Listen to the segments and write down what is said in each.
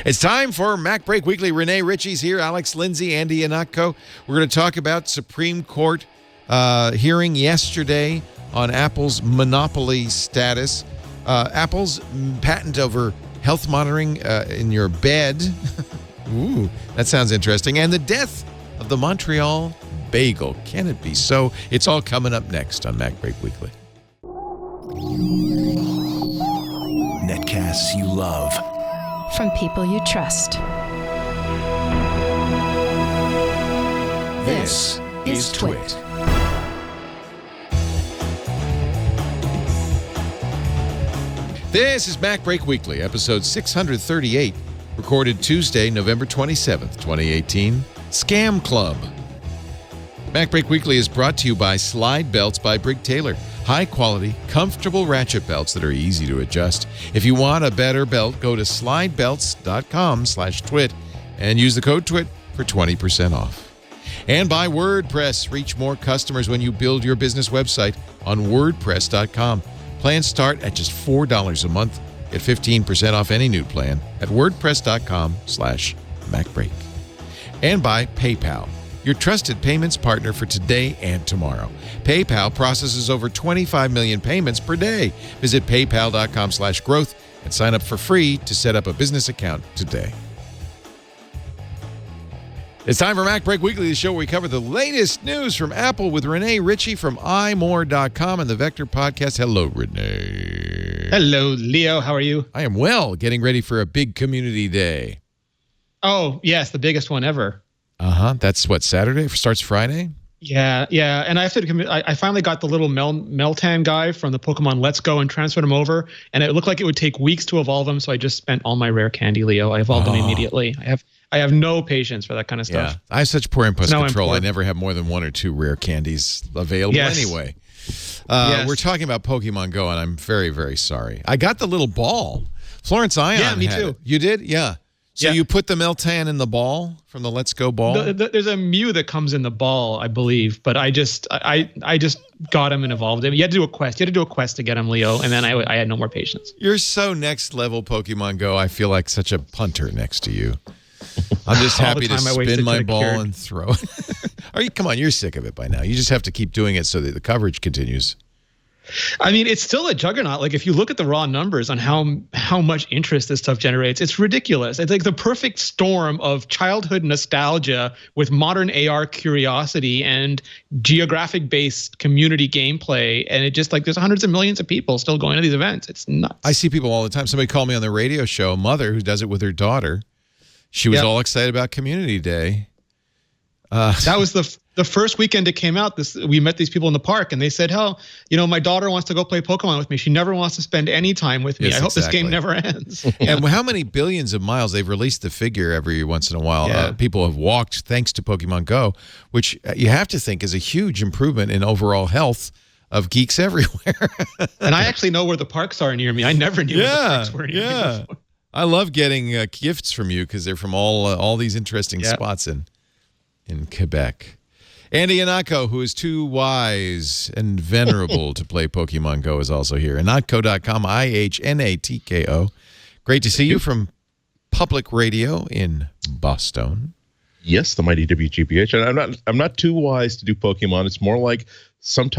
It's time for MacBreak Weekly. Rene, Ritchie's here. Alex, Lindsay, Andy, Ihnatko. We're going to talk about Supreme Court hearing yesterday on Apple's monopoly status. Apple's patent over health monitoring in your bed. Ooh, that sounds interesting. And the death of the Montreal Bagel. Can it be so? It's all coming up next on MacBreak Weekly. Netcasts you love. From people you trust. This is Twit. This is MacBreak Weekly, episode 638, recorded Tuesday, November 27th, 2018. Scamclub. MacBreak Weekly is brought to you by Slide Belts by Brig Taylor. High-quality, comfortable ratchet belts that are easy to adjust. If you want a better belt, go to slidebelts.com/twit and use the code TWIT for 20% off. And by WordPress. Reach more customers when you build your business website on WordPress.com. Plans start at just $4 a month. Get 15% off any new plan at WordPress.com/MacBreak. And by PayPal, your trusted payments partner for today and tomorrow. PayPal processes over 25 million payments per day. Visit paypal.com/growth and sign up for free to set up a business account today. It's time for MacBreak Weekly, the show where we cover the latest news from Apple with Rene Ritchie from imore.com and the Vector Podcast. Hello, Rene. Hello, Leo. How are you? I am well, getting ready for a big community day. Oh, yes, the biggest one ever. That's what, Saturday? Starts Friday? Yeah. And I have to I finally got the little Meltan guy from the Pokemon Let's Go and transferred him over, and it looked like it would take weeks to evolve him, so I just spent all my rare candy, Leo. I evolved him immediately. I have no patience for that kind of stuff. Yeah, I have such poor impulse control. I never have more than one or two rare candies available anyway. We're talking about Pokemon Go, and I'm very, very sorry. I got the little ball. Florence Ion Yeah, me had too. It. You did? Yeah. So you put the Meltan in the ball from the Let's Go ball? There's a Mew that comes in the ball, I believe, but I just got him and evolved him. You had to do a quest. You had to do a quest to get him, Leo, and then I had no more patience. You're so next level Pokemon Go. I feel like such a punter next to you. I'm just happy to spin my ball and throw it. Come on, you're sick of it by now. You just have to keep doing it so that the coverage continues. I mean, it's still a juggernaut. Like, if you look at the raw numbers on how much interest this stuff generates, it's ridiculous. It's like the perfect storm of childhood nostalgia with modern AR curiosity and geographic-based community gameplay. And it just, like, there's hundreds of millions of people still going to these events. It's nuts. I see people all the time. Somebody called me on the radio show, a mother who does it with her daughter. She was all excited about Community Day. That was the first weekend it came out. We met these people in the park, and they said, my daughter wants to go play Pokemon with me. She never wants to spend any time with me. Yes, I hope this game never ends. And how many billions of miles, they've released the figure every once in a while. People have walked thanks to Pokemon Go, which you have to think is a huge improvement in overall health of geeks everywhere. And I actually know where the parks are near me. I never knew where the parks were near me before. I love getting gifts from you because they're from all these interesting spots in Quebec. Andy Ihnatko, who is too wise and venerable to play Pokemon Go, is also here. Ihnatko.com, Ihnatko. Great to see you from Public Radio in Boston. Yes, the mighty WGPH. And I'm not too wise to do Pokemon. It's more like some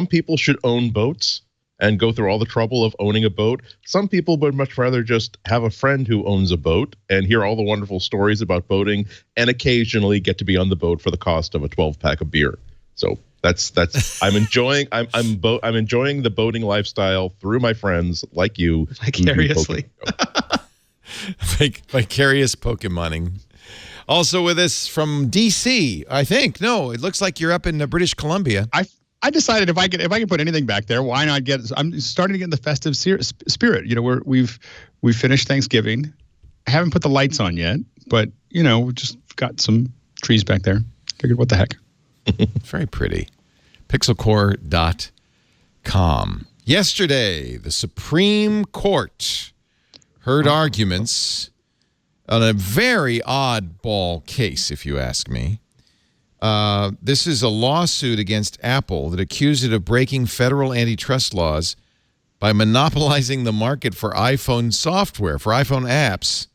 people should own boats and go through all the trouble of owning a boat. Some people would much rather just have a friend who owns a boat and hear all the wonderful stories about boating and occasionally get to be on the boat for the cost of a 12-pack of beer. So that's I'm enjoying the boating lifestyle through my friends like you. Vicariously. Vicarious Pokemoning. Also with us from D.C., I think. No, it looks like you're up in British Columbia. I decided if I could put anything back there, why not I'm starting to get in the festive spirit. We've finished Thanksgiving. I haven't put the lights on yet, but we just got some trees back there. Figured, what the heck? Very pretty. Pixelcore.com. Yesterday, the Supreme Court heard arguments on a very oddball case, if you ask me. This is a lawsuit against Apple that accused it of breaking federal antitrust laws by monopolizing the market for iPhone software, for iPhone apps,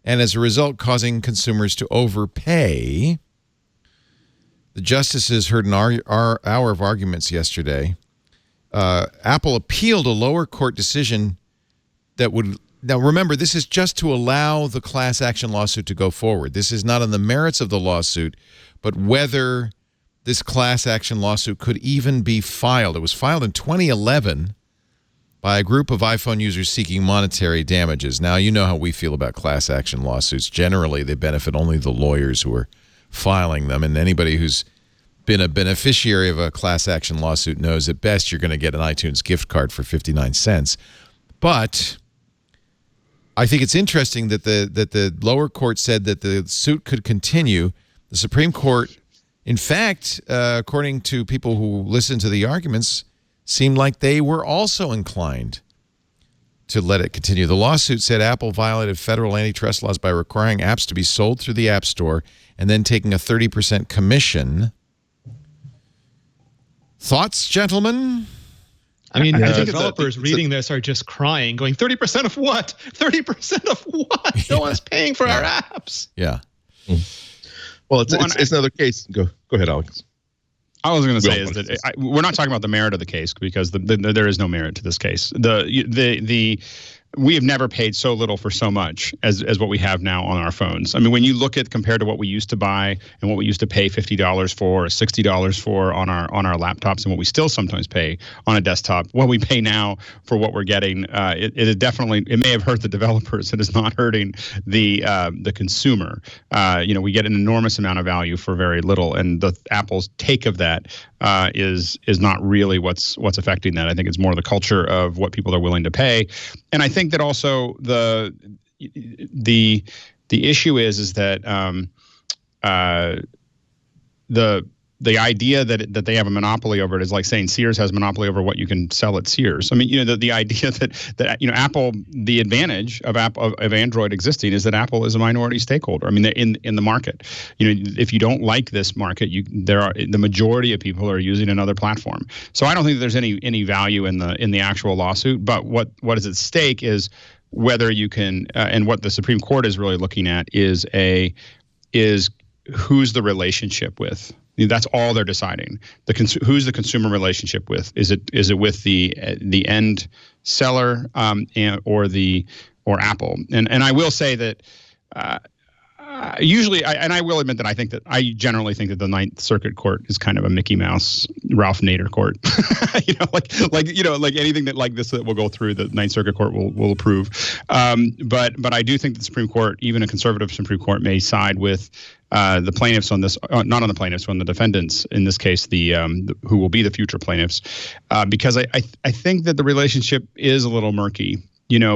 and as a result causing consumers to overpay. The justices heard an hour of arguments yesterday. Apple appealed a lower court decision that would... Now, remember, this is just to allow the class action lawsuit to go forward. This is not on the merits of the lawsuit, but whether this class action lawsuit could even be filed. It was filed in 2011 by a group of iPhone users seeking monetary damages. Now, you know how we feel about class action lawsuits. Generally, they benefit only the lawyers who are filing them, and anybody who's been a beneficiary of a class action lawsuit knows at best you're going to get an iTunes gift card for 59 cents. But I think it's interesting that the lower court said that the suit could continue. The Supreme Court, in fact, according to people who listened to the arguments, seemed like they were also inclined to let it continue. The lawsuit said Apple violated federal antitrust laws by requiring apps to be sold through the App Store and then taking a 30% commission. Thoughts, gentlemen? I mean, I think developers reading this are just crying, going, 30% of what? 30% of what? No one's paying for our apps. Yeah. Well, it's another case. Go ahead, Alex. I was going to say is that we're not talking about the merit of the case because there is no merit to this case. We have never paid so little for so much as what we have now on our phones. I mean, when you look at compared to what we used to buy and what we used to pay $50 for, or $60 for on our laptops, and what we still sometimes pay on a desktop, what we pay now for what we're getting, it may have hurt the developers. It is not hurting the consumer. We get an enormous amount of value for very little, and the Apple's take of that is not really what's affecting that. I think it's more the culture of what people are willing to pay, and I think that also the issue is that the idea that they have a monopoly over it is like saying Sears has a monopoly over what you can sell at Sears. I mean, the idea that Apple, the advantage of Android existing is that Apple is a minority stakeholder. I mean, in the market. If you don't like this market, the majority of people are using another platform. So I don't think that there's any value in the actual lawsuit. But what is at stake is whether you can, and what the Supreme Court is really looking at is who's the relationship with. That's all they're deciding. Who's the consumer relationship with? Is it with the end seller or Apple? And I will say that usually, I will admit that I generally think that the Ninth Circuit Court is kind of a Mickey Mouse, Ralph Nader court. like anything that like this that will go through the Ninth Circuit Court will approve. But I do think the Supreme Court, even a conservative Supreme Court, may side with the plaintiffs on this, not on the plaintiffs, on the defendants in this case, who will be the future plaintiffs, because I think that the relationship is a little murky.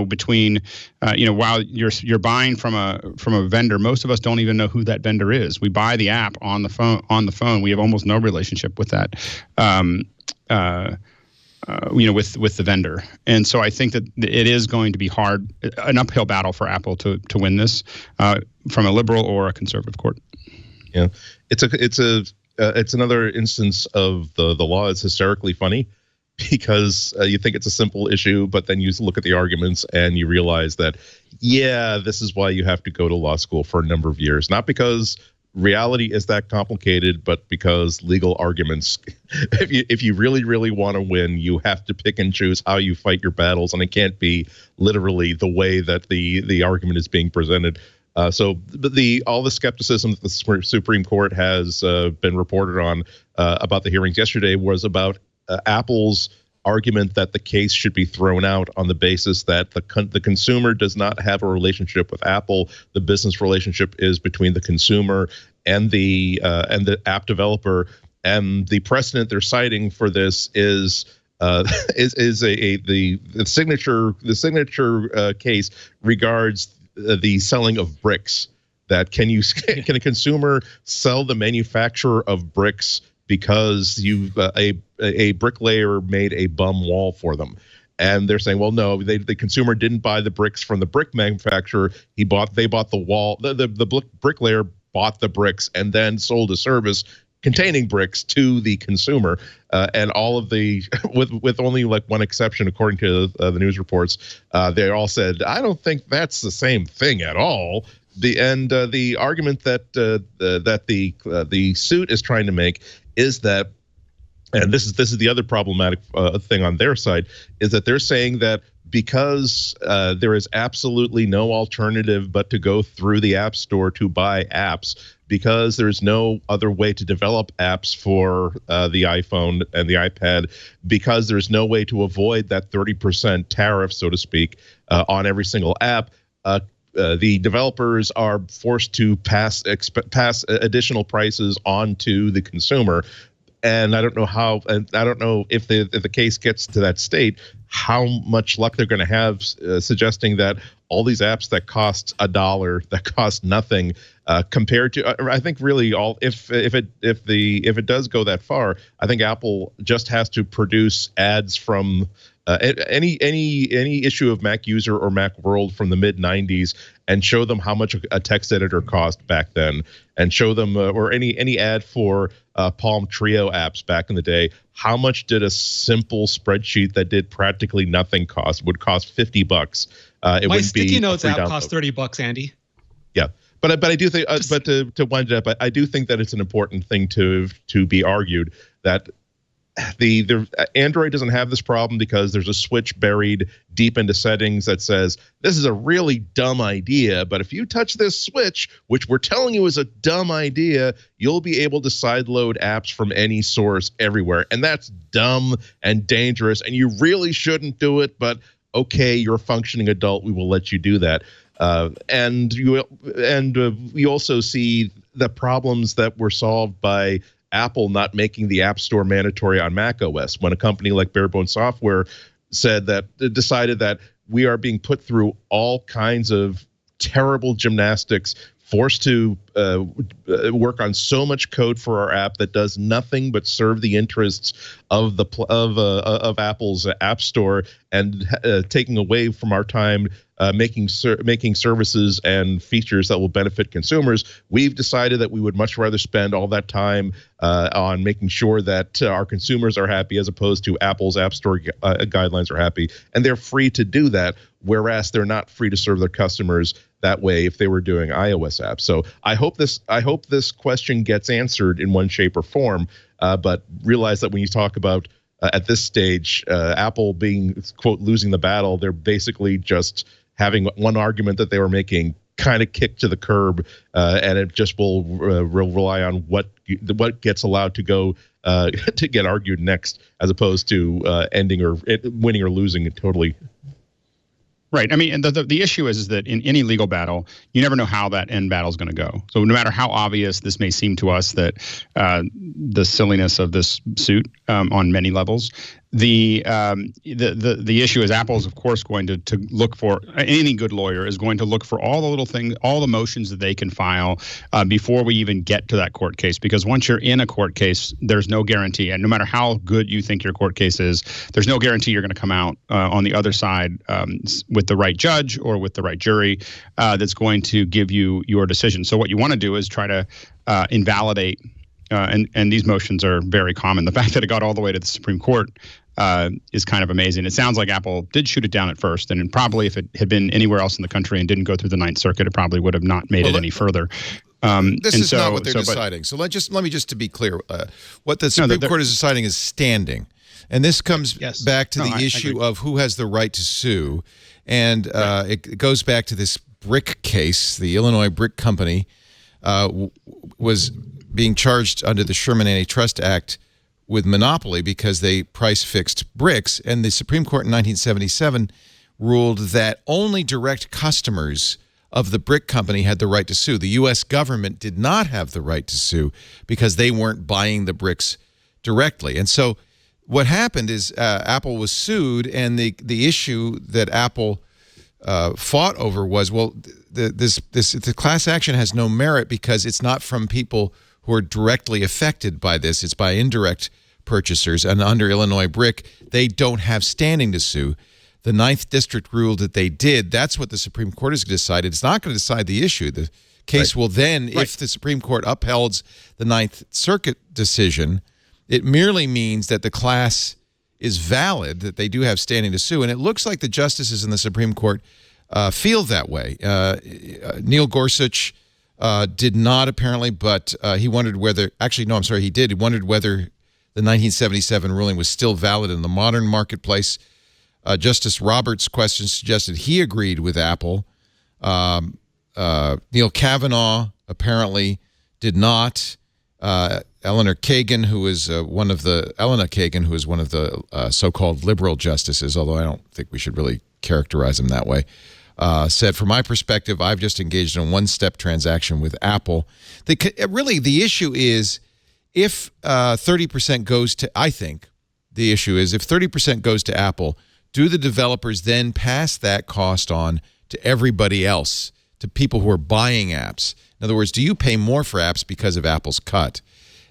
Between, while you're buying from a vendor, most of us don't even know who that vendor is. We buy the app on the phone. We have almost no relationship with that, with the vendor. And so I think that it is going to be an uphill battle for Apple to win this from a liberal or a conservative court. Yeah, it's another instance of the law is hysterically funny. Because you think it's a simple issue, but then you look at the arguments and you realize that, yeah, this is why you have to go to law school for a number of years. Not because reality is that complicated, but because legal arguments, if you really, really want to win, you have to pick and choose how you fight your battles. And it can't be literally the way that the argument is being presented. So all the skepticism that the Supreme Court has been reported on about the hearings yesterday was about Apple's argument that the case should be thrown out on the basis that the consumer does not have a relationship with Apple. The business relationship is between the consumer and the app developer. And the precedent they're citing for this is the signature case regards the selling of bricks. That can a consumer sell the manufacturer of bricks because a bricklayer made a bum wall for them? And they're saying, well, no, the consumer didn't buy the bricks from the brick manufacturer. They bought the wall. The bricklayer bought the bricks and then sold a service containing bricks to the consumer. And all of with only like one exception, according to the news reports, they all said, I don't think that's the same thing at all. the argument that the suit is trying to make is that, and this is the other problematic thing on their side, is that they're saying that because there is absolutely no alternative but to go through the App Store to buy apps, because there's no other way to develop apps for the iPhone and the iPad, because there's no way to avoid that 30% tariff, so to speak, on every single app, the developers are forced to pass additional prices on to the consumer. And I don't know how, and I don't know if the case gets to that state, how much luck they're going to have suggesting that all these apps that cost $1, that cost nothing, compared to, I think really all, if it does go that far, I think Apple just has to produce ads from any issue of Mac User or Mac World from the mid '90s and show them how much a text editor cost back then, and show them or any ad for Palm Trio apps back in the day. How much did a simple spreadsheet that did practically nothing cost? Would cost $50. My sticky notes app cost $30, Andy. Yeah. But I do think, but to wind it up, I do think that it's an important thing to be argued that the Android doesn't have this problem because there's a switch buried deep into settings that says this is a really dumb idea, but if you touch this switch, which we're telling you is a dumb idea, you'll be able to sideload apps from any source everywhere, and that's dumb and dangerous, and you really shouldn't do it. But okay, you're a functioning adult, we will let you do that. And we also see the problems that were solved by Apple not making the App Store mandatory on Mac OS, when a company like Barebone Software decided that we are being put through all kinds of terrible gymnastics, forced to work on so much code for our app that does nothing but serve the interests of Apple's App Store, and taking away from our time making services and features that will benefit consumers. We've decided that we would much rather spend all that time on making sure that our consumers are happy, as opposed to Apple's App Store guidelines are happy, and they're free to do that, whereas they're not free to serve their customers that way if they were doing iOS apps. So I hope this question gets answered in one shape or form, but realize that when you talk about at this stage Apple being, quote, losing the battle, they're basically just having one argument that they were making kind of kicked to the curb, and it just will rely on what gets allowed to go to get argued next, as opposed to ending or winning or losing it totally. Right. I mean, and the issue is that in any legal battle, you never know how that end battle is going to go. So no matter how obvious this may seem to us that the silliness of this suit on many levels, the issue is Apple is, of course, going to look for, any good lawyer is going to look for all the little things, all the motions that they can file before we even get to that court case. Because once you're in a court case, there's no guarantee. And no matter how good you think your court case is, there's no guarantee you're going to come out on the other side with the right judge or with the right jury that's going to give you your decision. So what you want to do is try to invalidate, and these motions are very common. The fact that it got all the way to the Supreme Court is kind of amazing. It sounds like Apple did shoot it down at first, and probably if it had been anywhere else in the country and didn't go through the Ninth Circuit, it probably would have not made it any further. This is not what they're deciding. So let me just to be clear, what the Supreme Court is deciding is standing, and this comes back to the issue of who has the right to sue, and it goes back to this Brick case. The Illinois Brick Company was being charged under the Sherman Antitrust Act with monopoly because they price fixed bricks, and the Supreme Court in 1977 ruled that only direct customers of the brick company had the right to sue. The U.S. government did not have the right to sue because they weren't buying the bricks directly. And so what happened is Apple was sued, and the issue that Apple fought over was, well, the class action has no merit because it's not from people who are directly affected by this. It's by indirect purchasers. And under Illinois Brick, they don't have standing to sue. The Ninth District ruled that they did. That's what the Supreme Court has decided. It's not going to decide the issue. The case will then, if the Supreme Court upholds the Ninth Circuit decision, it merely means that the class is valid, that they do have standing to sue. And it looks like the justices in the Supreme Court feel that way. Neil Gorsuch did not apparently, but he wondered whether. Actually, no, I'm sorry, he did. He wondered whether the 1977 ruling was still valid in the modern marketplace. Justice Roberts' question suggested he agreed with Apple. Neil Kavanaugh apparently did not. Elena Kagan, who is one of the so-called liberal justices, although I don't think we should really characterize him that way, said, from my perspective, I've just engaged in a one-step transaction with Apple. The issue is if 30% goes to, I think the issue is if 30% goes to Apple, do the developers then pass that cost on to everybody else, to people who are buying apps? In other words, do you pay more for apps because of Apple's cut?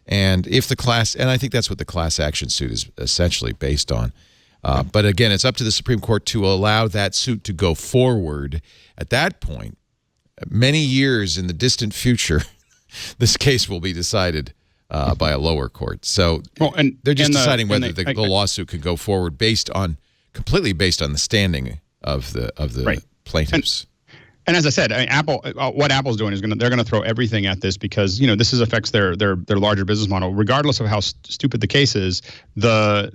And if the class, and I think that's what the class action suit is essentially based on. But again, it's up to the Supreme Court to allow that suit to go forward. At that point, many years in the distant future, this case will be decided by a lower court. So they're just deciding whether the lawsuit could go forward completely based on the standing of the plaintiffs. And as I said, Apple, what Apple's doing is they're going to throw everything at this because this affects their larger business model, regardless of how stupid the case is. The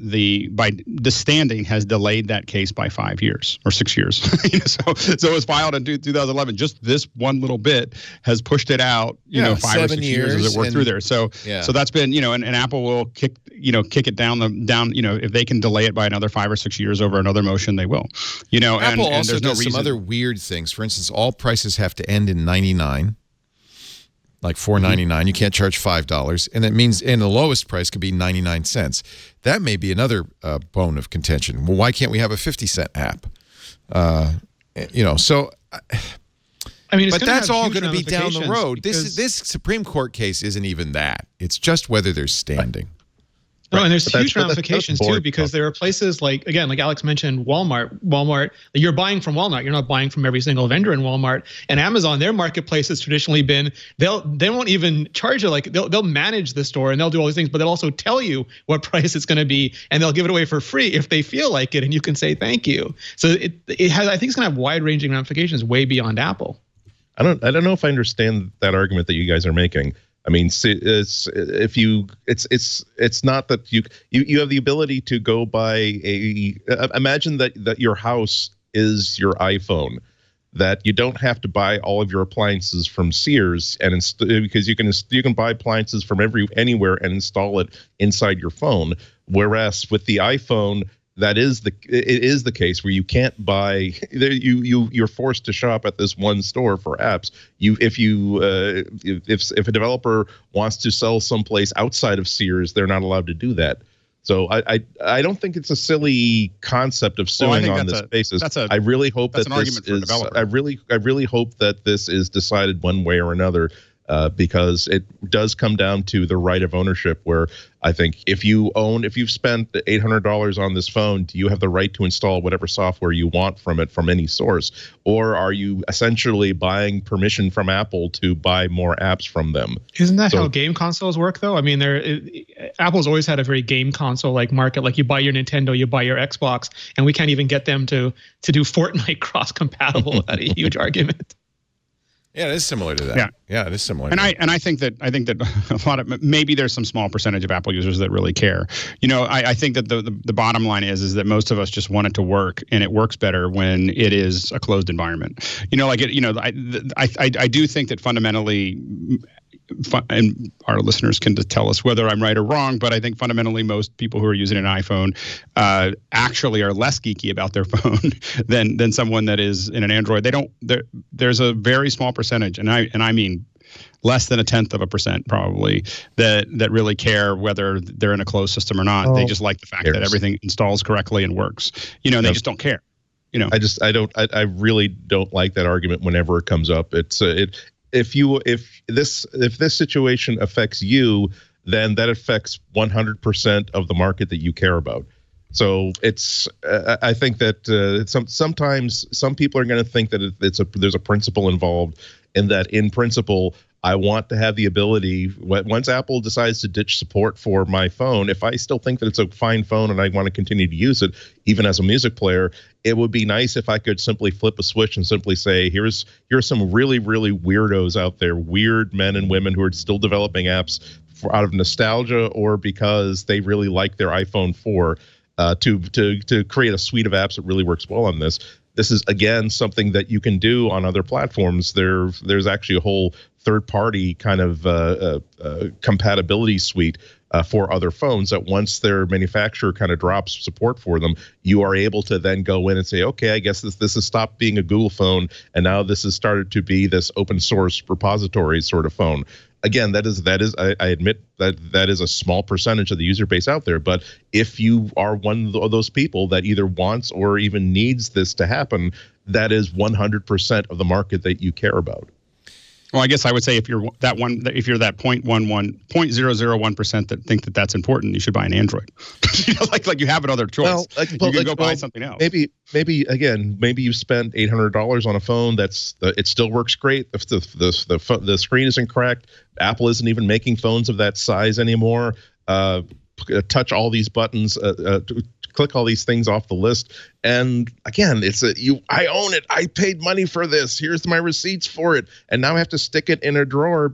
standing has delayed that case by 5 years or 6 years. So it was filed in 2011. Just this one little bit has pushed it out. 5 or 6 years as it worked through there. So that's been and Apple will kick it down. If they can delay it by another 5 or 6 years over another motion, they will. Apple also does some other weird things. For instance, all prices have to end in 99, like $4.99. You can't charge $5, and it means the lowest price could be 99 cents. That may be another bone of contention. Well, why can't we have a 50-cent app? So. But that's all going to be down the road. This Supreme Court case isn't even that. It's just whether there's standing. No, and there's huge ramifications too, because there are places like Alex mentioned, Walmart, you're buying from Walmart. You're not buying from every single vendor in Walmart. And Amazon, their marketplace has traditionally been, they won't even charge you. Like they'll manage the store and they'll do all these things, but they'll also tell you what price it's going to be, and they'll give it away for free if they feel like it, and you can say thank you. So it has, I think it's going to have wide-ranging ramifications way beyond Apple. I don't know if I understand that argument that you guys are making. I mean, it's not that you have the ability to go buy imagine that your house is your iPhone, that you don't have to buy all of your appliances from Sears because you can buy appliances from anywhere and install it inside your phone. Whereas with the iPhone, it is the case where you can't buy. You're forced to shop at this one store for apps. If a developer wants to sell someplace outside of Sears, they're not allowed to do that. So I don't think it's a silly concept of suing on this basis. I really hope that I really hope that this is decided one way or another. Because it does come down to the right of ownership, where I think if you've spent $800 on this phone, do you have the right to install whatever software you want from it from any source? Or are you essentially buying permission from Apple to buy more apps from them? Isn't that how game consoles work, though? I mean, Apple's always had a very game console-like market. Like you buy your Nintendo, you buy your Xbox, and we can't even get them to do Fortnite cross-compatible without a huge argument. Yeah, it is similar to that. Yeah, it is similar. And I think that a lot of, maybe there's some small percentage of Apple users that really care. I think that the bottom line is that most of us just want it to work, and it works better when it is a closed environment. I do think that fundamentally, and our listeners can tell us whether I'm right or wrong, but I think fundamentally most people who are using an iPhone actually are less geeky about their phone than someone that is in an Android. There's a very small percentage, and I mean less than 0.1% probably that really care whether they're in a closed system or not. They just like the fact that everything installs correctly and works. They just don't care. I really don't like that argument whenever it comes up. If this situation affects you, then that affects 100% of the market that you care about. So I think that sometimes some people are going to think that there's a principle involved, in that, in principle, I want to have the ability, once Apple decides to ditch support for my phone, if I still think that it's a fine phone and I want to continue to use it, even as a music player, it would be nice if I could simply flip a switch and simply say, here's some really, really weirdos out there, weird men and women who are still developing apps out of nostalgia or because they really like their iPhone 4 to create a suite of apps that really works well on this. This is, again, something that you can do on other platforms. There's actually a whole third-party kind of compatibility suite for other phones that once their manufacturer kind of drops support for them, you are able to then go in and say, okay, I guess this has stopped being a Google phone, and now this has started to be this open source repository sort of phone. Again, that is I admit that is a small percentage of the user base out there. But if you are one of those people that either wants or even needs this to happen, that is 100% of the market that you care about. Well, I guess I would say if you're that 0.001% that think that that's important, you should buy an Android. like you have another choice. Well, you can go buy something else. Maybe you spend $800 on a phone it still works great. The screen isn't cracked. Apple isn't even making phones of that size anymore. Touch all these buttons. Click all these things off the list, and again, I own it. I paid money for this. Here's my receipts for it, and now I have to stick it in a drawer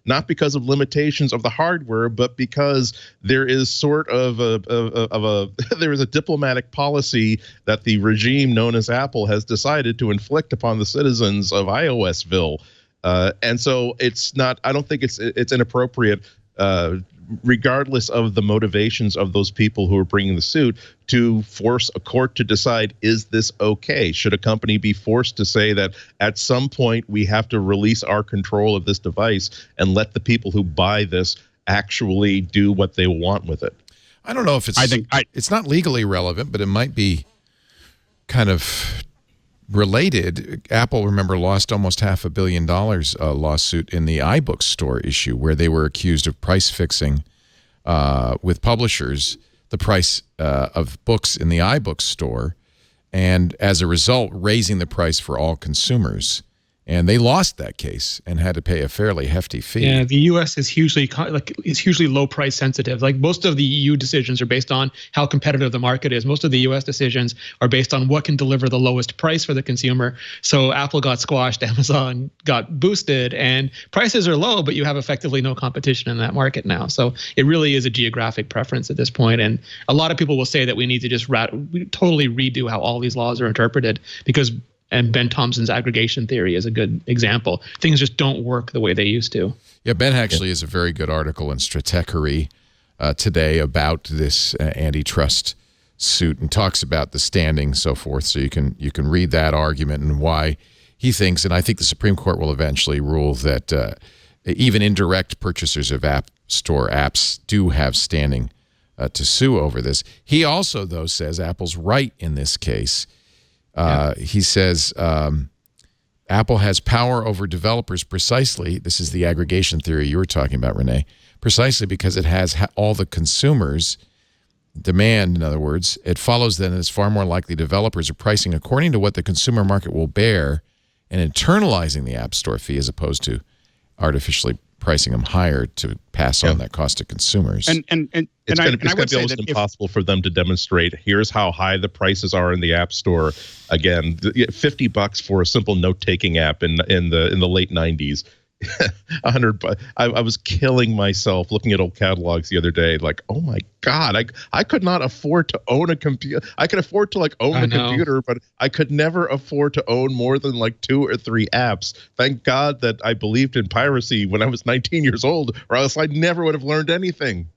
not because of limitations of the hardware, but because there is sort of there is a diplomatic policy that the regime known as Apple has decided to inflict upon the citizens of iOSville, and so it's not. I don't think it's inappropriate. Regardless of the motivations of those people who are bringing the suit, to force a court to decide, is this okay? Should a company be forced to say that at some point we have to release our control of this device and let the people who buy this actually do what they want with it? I don't know if it's not legally relevant, but it might be kind of related. Apple, remember, lost almost $500 million lawsuit in the iBook store issue where they were accused of price fixing with publishers the price of books in the iBook store, and as a result raising the price for all consumers. And they lost that case and had to pay a fairly hefty fee. Yeah, the U.S. is hugely low price sensitive. Like most of the EU decisions are based on how competitive the market is. Most of the U.S. decisions are based on what can deliver the lowest price for the consumer. So Apple got squashed, Amazon got boosted, and prices are low, but you have effectively no competition in that market now. So it really is a geographic preference at this point. And a lot of people will say that we need to just totally redo how all these laws are interpreted and Ben Thompson's aggregation theory is a good example. Things just don't work the way they used to. Yeah, Ben actually has a very good article in Stratechery today about this antitrust suit and talks about the standing and so forth. So you can read that argument and why he thinks, and I think the Supreme Court will eventually rule that even indirect purchasers of App Store apps do have standing to sue over this. He also, though, says Apple's right in this case. He says Apple has power over developers precisely. This is the aggregation theory you were talking about, Rene. Precisely because it has all the consumers demand. In other words, it follows then it's far more likely developers are pricing according to what the consumer market will bear and internalizing the App Store fee as opposed to artificially pricing them higher to pass on that cost to consumers. It's going to be almost impossible for them to demonstrate, here's how high the prices are in the App Store. Again, $50 for a simple note-taking app in the late 90s. $100. I was killing myself looking at old catalogs the other day. Like, oh my God, I could not afford to own a computer. I could afford to own a computer, but I could never afford to own more than 2 or 3 apps. Thank God that I believed in piracy when I was 19 years old, or else I never would have learned anything.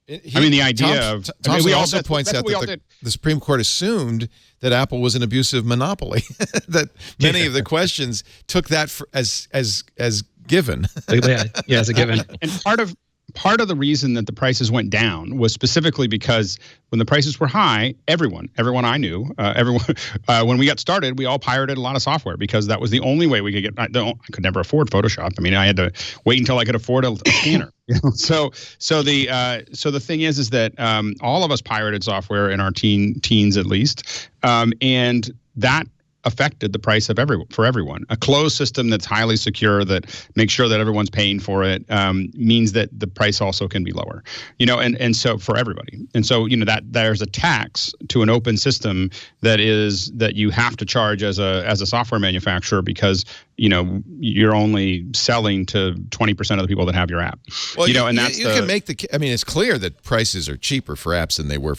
The idea Thompson also points out that the Supreme Court assumed that Apple was an abusive monopoly. That many of the questions took that as given. Yeah, as a given. And part of the reason that the prices went down was specifically because when the prices were high, everyone I knew, when we got started, we all pirated a lot of software because that was the only way we could get. I could never afford Photoshop. I mean, I had to wait until I could afford a scanner. So the thing is that all of us pirated software in our teens at least, and that affected the price of for everyone. A closed system that's highly secure, that makes sure that everyone's paying for it, means that the price also can be lower. And so for everybody. And so that there's a tax to an open system that you have to charge as a software manufacturer, because you're only selling to 20% of the people that have your app. Well, can make it's clear that prices are cheaper for apps than they were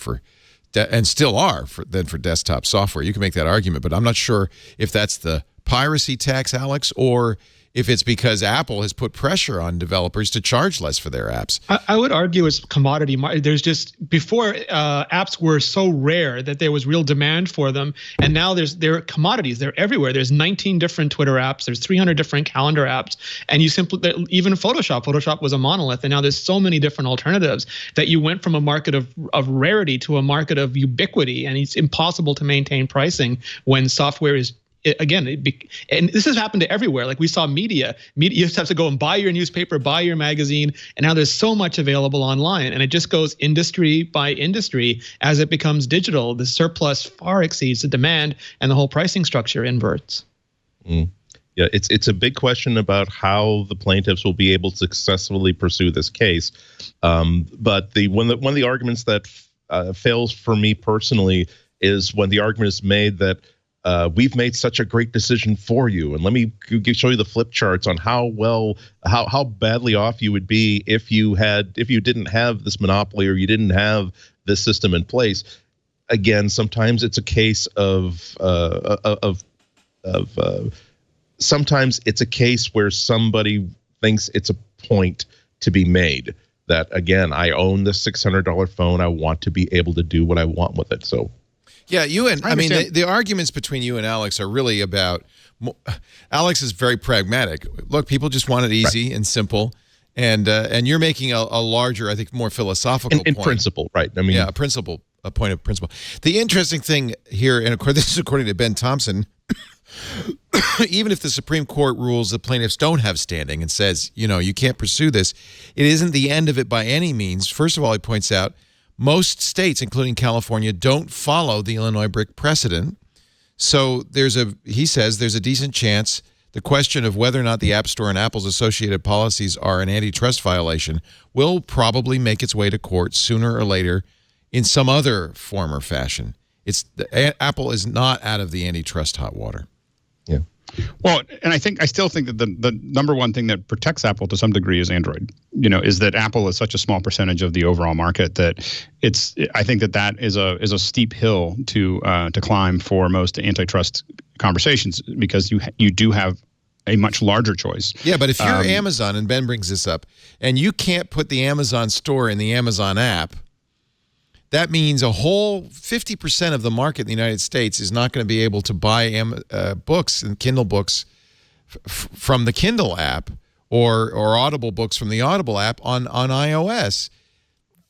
and still are than for desktop software. You can make that argument, but I'm not sure if that's the piracy tax, Alex, or if it's because Apple has put pressure on developers to charge less for their apps. I would argue it's commodity. There's just, before apps were so rare that there was real demand for them, and now they're commodities. They're everywhere. There's 19 different Twitter apps. There's 300 different calendar apps, and even Photoshop was a monolith, and now there's so many different alternatives that you went from a market of rarity to a market of ubiquity, and it's impossible to maintain pricing when software is. And this has happened to everywhere. Like we saw media, you just have to go and buy your newspaper, buy your magazine, and now there's so much available online, and it just goes industry by industry. As it becomes digital, the surplus far exceeds the demand, and the whole pricing structure inverts. Yeah, it's a big question about how the plaintiffs will be able to successfully pursue this case. But one of the arguments that fails for me personally is when the argument is made that we've made such a great decision for you, and let me show you the flip charts on how badly off you would be if you didn't have this monopoly, or you didn't have this system in place. Again, sometimes it's a case sometimes it's a case where somebody thinks it's a point to be made that, again, I own this $600 phone, I want to be able to do what I want with it. So. Yeah, the arguments between you and Alex are really about. Alex is very pragmatic. Look, people just want it easy and simple, and you're making a larger, I think, more philosophical point. In principle, right? A point of principle. The interesting thing here, and of course, this is according to Ben Thompson. Even if the Supreme Court rules the plaintiffs don't have standing and says, you can't pursue this, it isn't the end of it by any means. First of all, he points out, most states, including California, don't follow the Illinois Brick precedent. So he says there's a decent chance the question of whether or not the App Store and Apple's associated policies are an antitrust violation will probably make its way to court sooner or later in some other form or fashion. Apple is not out of the antitrust hot water. Yeah. Well, and I still think that the number one thing that protects Apple to some degree is Android. Is that Apple is such a small percentage of the overall market that I think that is a steep hill to climb for most antitrust conversations, because you do have a much larger choice. Yeah, but if you're Amazon, and Ben brings this up, and you can't put the Amazon store in the Amazon app, that means a whole 50% of the market in the United States is not going to be able to buy books and Kindle books from the Kindle app or Audible books from the Audible app on iOS.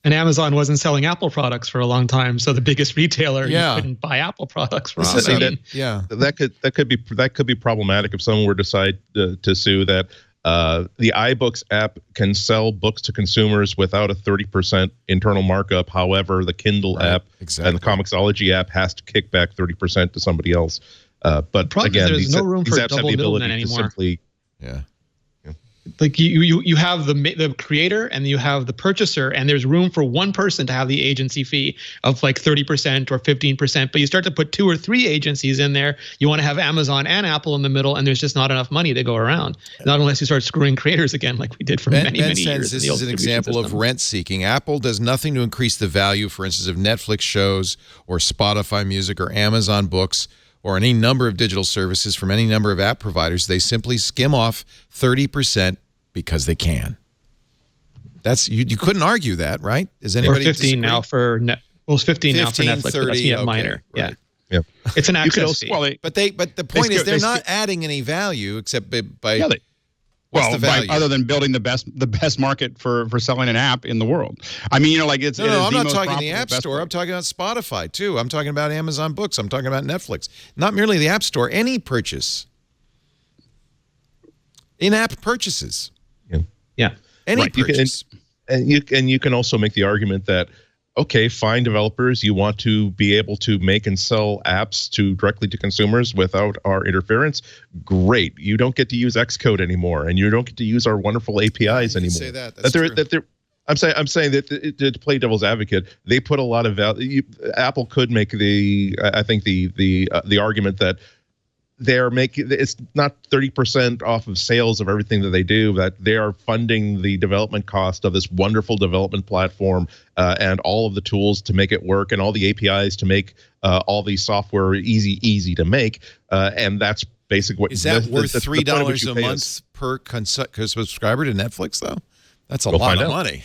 And Amazon wasn't selling Apple products for a long time, so the biggest retailer you couldn't buy Apple products from. That could be problematic if someone were to decide to sue that. The iBooks app can sell books to consumers without a 30% internal markup. However, the Kindle app and the Comixology app has to kick back 30% to somebody else. But again, there's no room for double middlemen anymore. Like you have the creator and you have the purchaser, and there's room for one person to have the agency fee of like 30% or 15%. But you start to put 2 or 3 agencies in there. You want to have Amazon and Apple in the middle, and there's just not enough money to go around. Not unless you start screwing creators again, like we did for many years. This is an example of rent seeking. Apple does nothing to increase the value, for instance, of Netflix shows or Spotify music or Amazon books or any number of digital services from any number of app providers. They simply skim off 30% because they can. That's you couldn't argue that, right? Is anybody 15 disagree? Now for it's 15 now for Netflix, 30, but that's minor. Right. Yeah. It's an access fee. But the point is they're not adding any value except by what's the value? Other than building the best market for selling an app in the world. I mean, it's no, I'm not talking the App Store. I'm talking about Spotify too. I'm talking about Amazon Books. I'm talking about Netflix. Not merely the App Store. Any purchase, in-app purchases. Yeah. Any purchase. You can also make the argument that okay, fine, developers, you want to be able to make and sell apps directly to consumers without our interference. Great. You don't get to use Xcode anymore, and you don't get to use our wonderful APIs anymore. Say that. That's true. I'm saying that to play devil's advocate, they put a lot of value. Apple could make the argument that they're making it's not 30% off of sales of everything that they do, that they are funding the development cost of this wonderful development platform and all of the tools to make it work and all the APIs to make all the software easy to make. And that's basically what is that worth $3 a month per subscriber to Netflix though? That's a lot of money.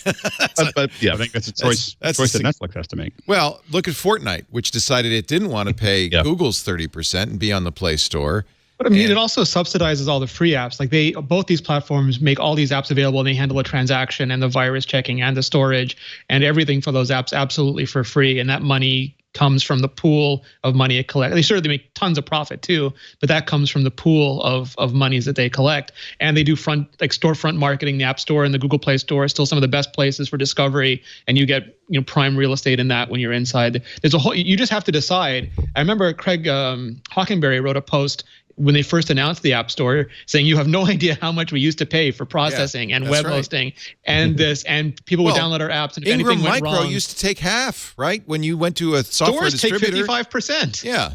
But yeah, I think that's a choice that Netflix has to make. Well, look at Fortnite, which decided it didn't want to pay Google's 30% and be on the Play Store. But I mean, it also subsidizes all the free apps. Like both these platforms make all these apps available, and they handle a transaction and the virus checking and the storage and everything for those apps absolutely for free. And that money comes from the pool of money it collects. They certainly make tons of profit too, but that comes from the pool of monies that they collect. And they do storefront marketing. The App Store and the Google Play Store are still some of the best places for discovery, and you get prime real estate in that when you're inside. There's a whole. You just have to decide. I remember Craig Hockenberry wrote a post when they first announced the App Store, saying you have no idea how much we used to pay for processing and web hosting and this, and people would download our apps. And if anything went Micro wrong, used to take half, right? When you went to a software distributor, take 55%. Yeah.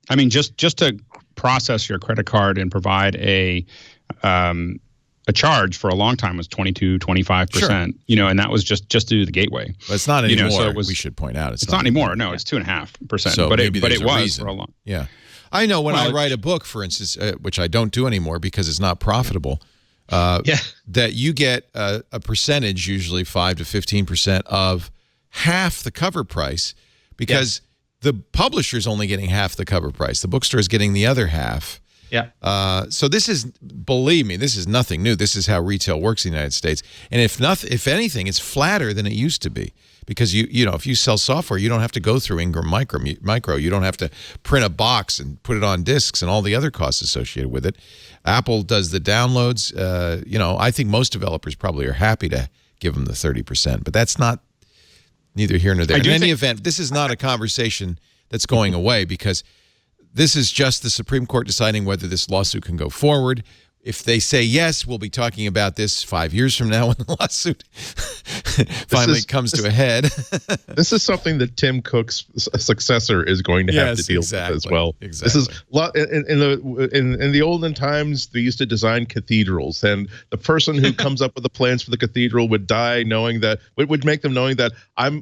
I mean, just to process your credit card and provide a charge for a long time was 25%. Sure. And that was just to do the gateway. But it's not anymore. So we should point out it's not anymore. No, it's 2.5%. So but maybe it was reason. for a long. Yeah. I know when I write a book, for instance, which I don't do anymore because it's not profitable, that you get a percentage, usually 5 to 15% of half the cover price, because the publisher's only getting half the cover price. The bookstore is getting the other half. Yeah. So this is, believe me, this is nothing new. This is how retail works in the United States. And if anything, it's flatter than it used to be. Because if you sell software, you don't have to go through Ingram Micro. You don't have to print a box and put it on disks and all the other costs associated with it. Apple does the downloads. I think most developers probably are happy to give them the 30%, but that's not neither here nor there. In any event, this is not a conversation that's going away, because this is just the Supreme Court deciding whether this lawsuit can go forward. If they say yes, we'll be talking about this 5 years from now when the lawsuit finally comes to a head. This is something that Tim Cook's successor is going to have to deal with as well. Exactly. This is in the olden times, they used to design cathedrals, and the person who comes up with the plans for the cathedral would die knowing that would make them knowing that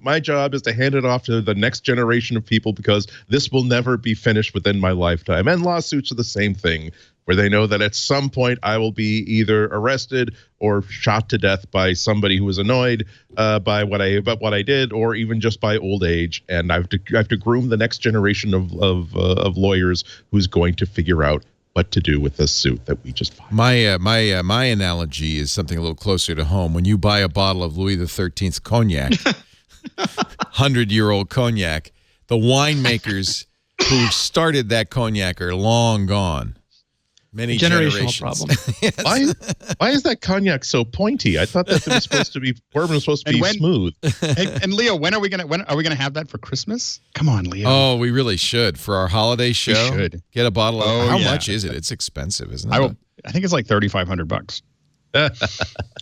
my job is to hand it off to the next generation of people, because this will never be finished within my lifetime. And lawsuits are the same thing, where they know that at some point I will be either arrested or shot to death by somebody who was annoyed by what I did, or even just by old age, and I have to groom the next generation of lawyers who's going to figure out what to do with this suit that we just filed. My analogy is something a little closer to home. When you buy a bottle of Louis XIII cognac, 100-year-old cognac, the winemakers who started that cognac are long gone. Many generations. Problem. Yes. Why is that cognac so pointy? I thought that it was supposed to be bourbon was supposed to be smooth. And Leo, when are we gonna have that for Christmas? Come on, Leo. Oh, we really should for our holiday show. We should get a bottle of. How much is it? It's expensive, isn't it? I think it's like $3,500.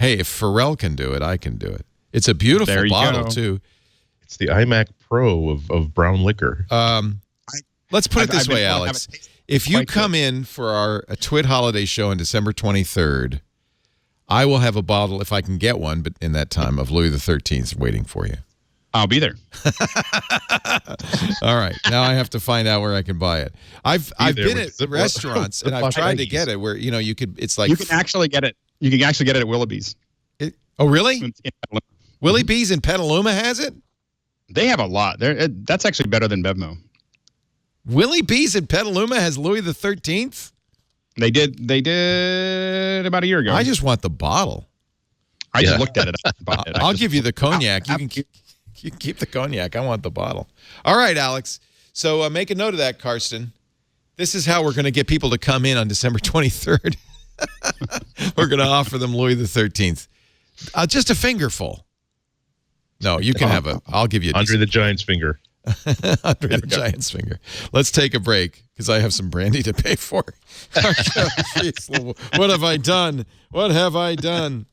Hey, if Pharrell can do it, I can do it. It's a beautiful bottle too. It's the iMac Pro of brown liquor. Let's put it this way, Alex. If you come in for our Twit holiday show on December 23rd, I will have a bottle, if I can get one, but in that time, of Louis XIII waiting for you. I'll be there. All right. Now I have to find out where I can buy it. I've been at restaurants and I've tried to get it where, you could, it's like. You can actually get it. You can actually get it at Willoughby's. Oh, really? Willie B's in Petaluma has it? They have a lot. That's actually better than Bevmo. Willie B's in Petaluma has Louis XIII? They did about a year ago. I just want the bottle. I just looked at it. I'll give you the cognac. You can keep the cognac. I want the bottle. All right, Alex. So make a note of that, Karsten. This is how we're going to get people to come in on December 23rd. We're going to offer them Louis XIII. Just a fingerful. No, you can have I'll give you a Under the giant's finger. Under the giant's finger. Let's take a break because I have some brandy to pay for. What have I done? What have I done?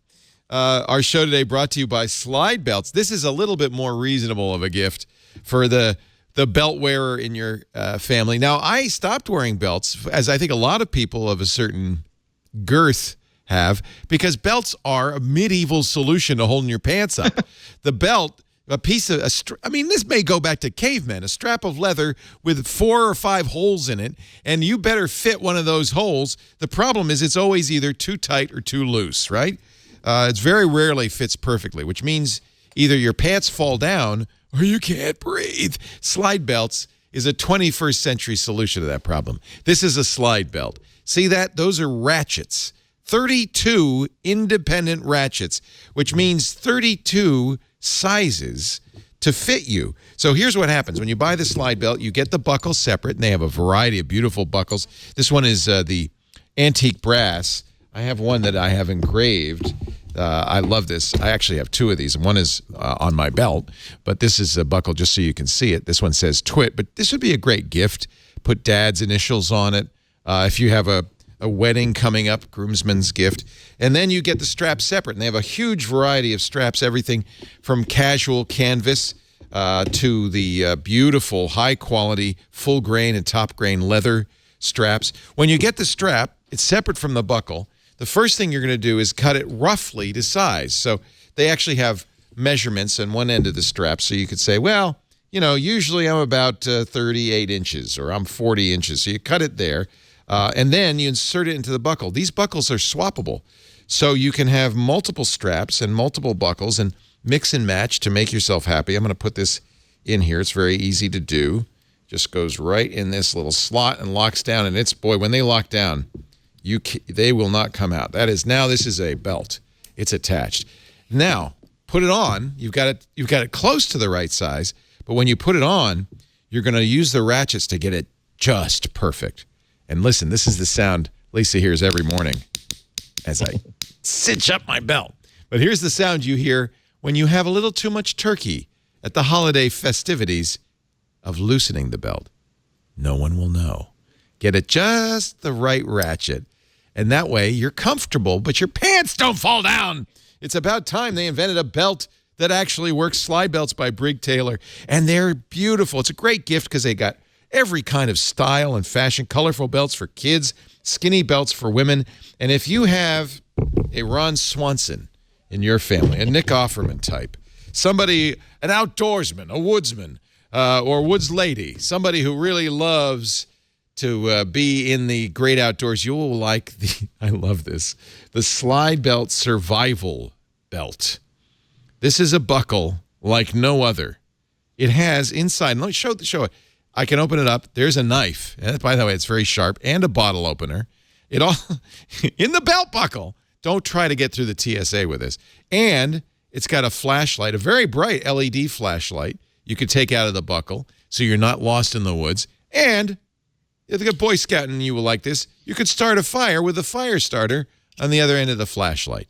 Our show today brought to you by Slide Belts. This is a little bit more reasonable of a gift for the belt wearer in your family. Now, I stopped wearing belts, as I think a lot of people of a certain girth have, because belts are a medieval solution to holding your pants up. The belt, this may go back to cavemen, a strap of leather with 4 or 5 holes in it, and you better fit one of those holes. The problem is it's always either too tight or too loose, right? It's very rarely fits perfectly, which means either your pants fall down or you can't breathe. Slide belts is a 21st century solution to that problem. This is a slide belt. See that? Those are ratchets. 32 independent ratchets, which means 32 sizes to fit you. So here's what happens. When you buy the slide belt, you get the buckle separate, and they have a variety of beautiful buckles. This one is the antique brass. I have one that I have engraved. I love this. I actually have 2 of these. One is on my belt, but this is a buckle just so you can see it. This one says Twit, but this would be a great gift. Put Dad's initials on it. If you have a wedding coming up, groomsman's gift. And then you get the straps separate. And they have a huge variety of straps, everything from casual canvas to the beautiful, high-quality, full-grain and top-grain leather straps. When you get the strap, it's separate from the buckle. The first thing you're going to do is cut it roughly to size. So they actually have measurements on one end of the strap. So you could say, well, usually I'm about 38 inches or I'm 40 inches. So you cut it there. And then you insert it into the buckle. These buckles are swappable. So you can have multiple straps and multiple buckles and mix and match to make yourself happy. I'm going to put this in here. It's very easy to do. Just goes right in this little slot and locks down. And when they lock down, they will not come out. This is a belt. It's attached. Now, put it on. You've got it close to the right size. But when you put it on, you're going to use the ratchets to get it just perfect. And listen, this is the sound Lisa hears every morning as I cinch up my belt. But here's the sound you hear when you have a little too much turkey at the holiday festivities of loosening the belt. No one will know. Get it just the right ratchet. And that way you're comfortable, but your pants don't fall down. It's about time they invented a belt that actually works. Slide Belts by Brig Taylor. And they're beautiful. It's a great gift because they got every kind of style and fashion, colorful belts for kids, skinny belts for women. And if you have a Ron Swanson in your family, a Nick Offerman type, somebody, an outdoorsman, a woodsman, or woods lady, somebody who really loves to be in the great outdoors, you will like I love this, the Slide Belt Survival Belt. This is a buckle like no other. It has inside, let me show it. I can open it up. There's a knife. And by the way, it's very sharp, and a bottle opener. It all in the belt buckle. Don't try to get through the TSA with this. And it's got a flashlight, a very bright LED flashlight you could take out of the buckle so you're not lost in the woods. And if you're a Boy Scout and you will like this, you could start a fire with a fire starter on the other end of the flashlight.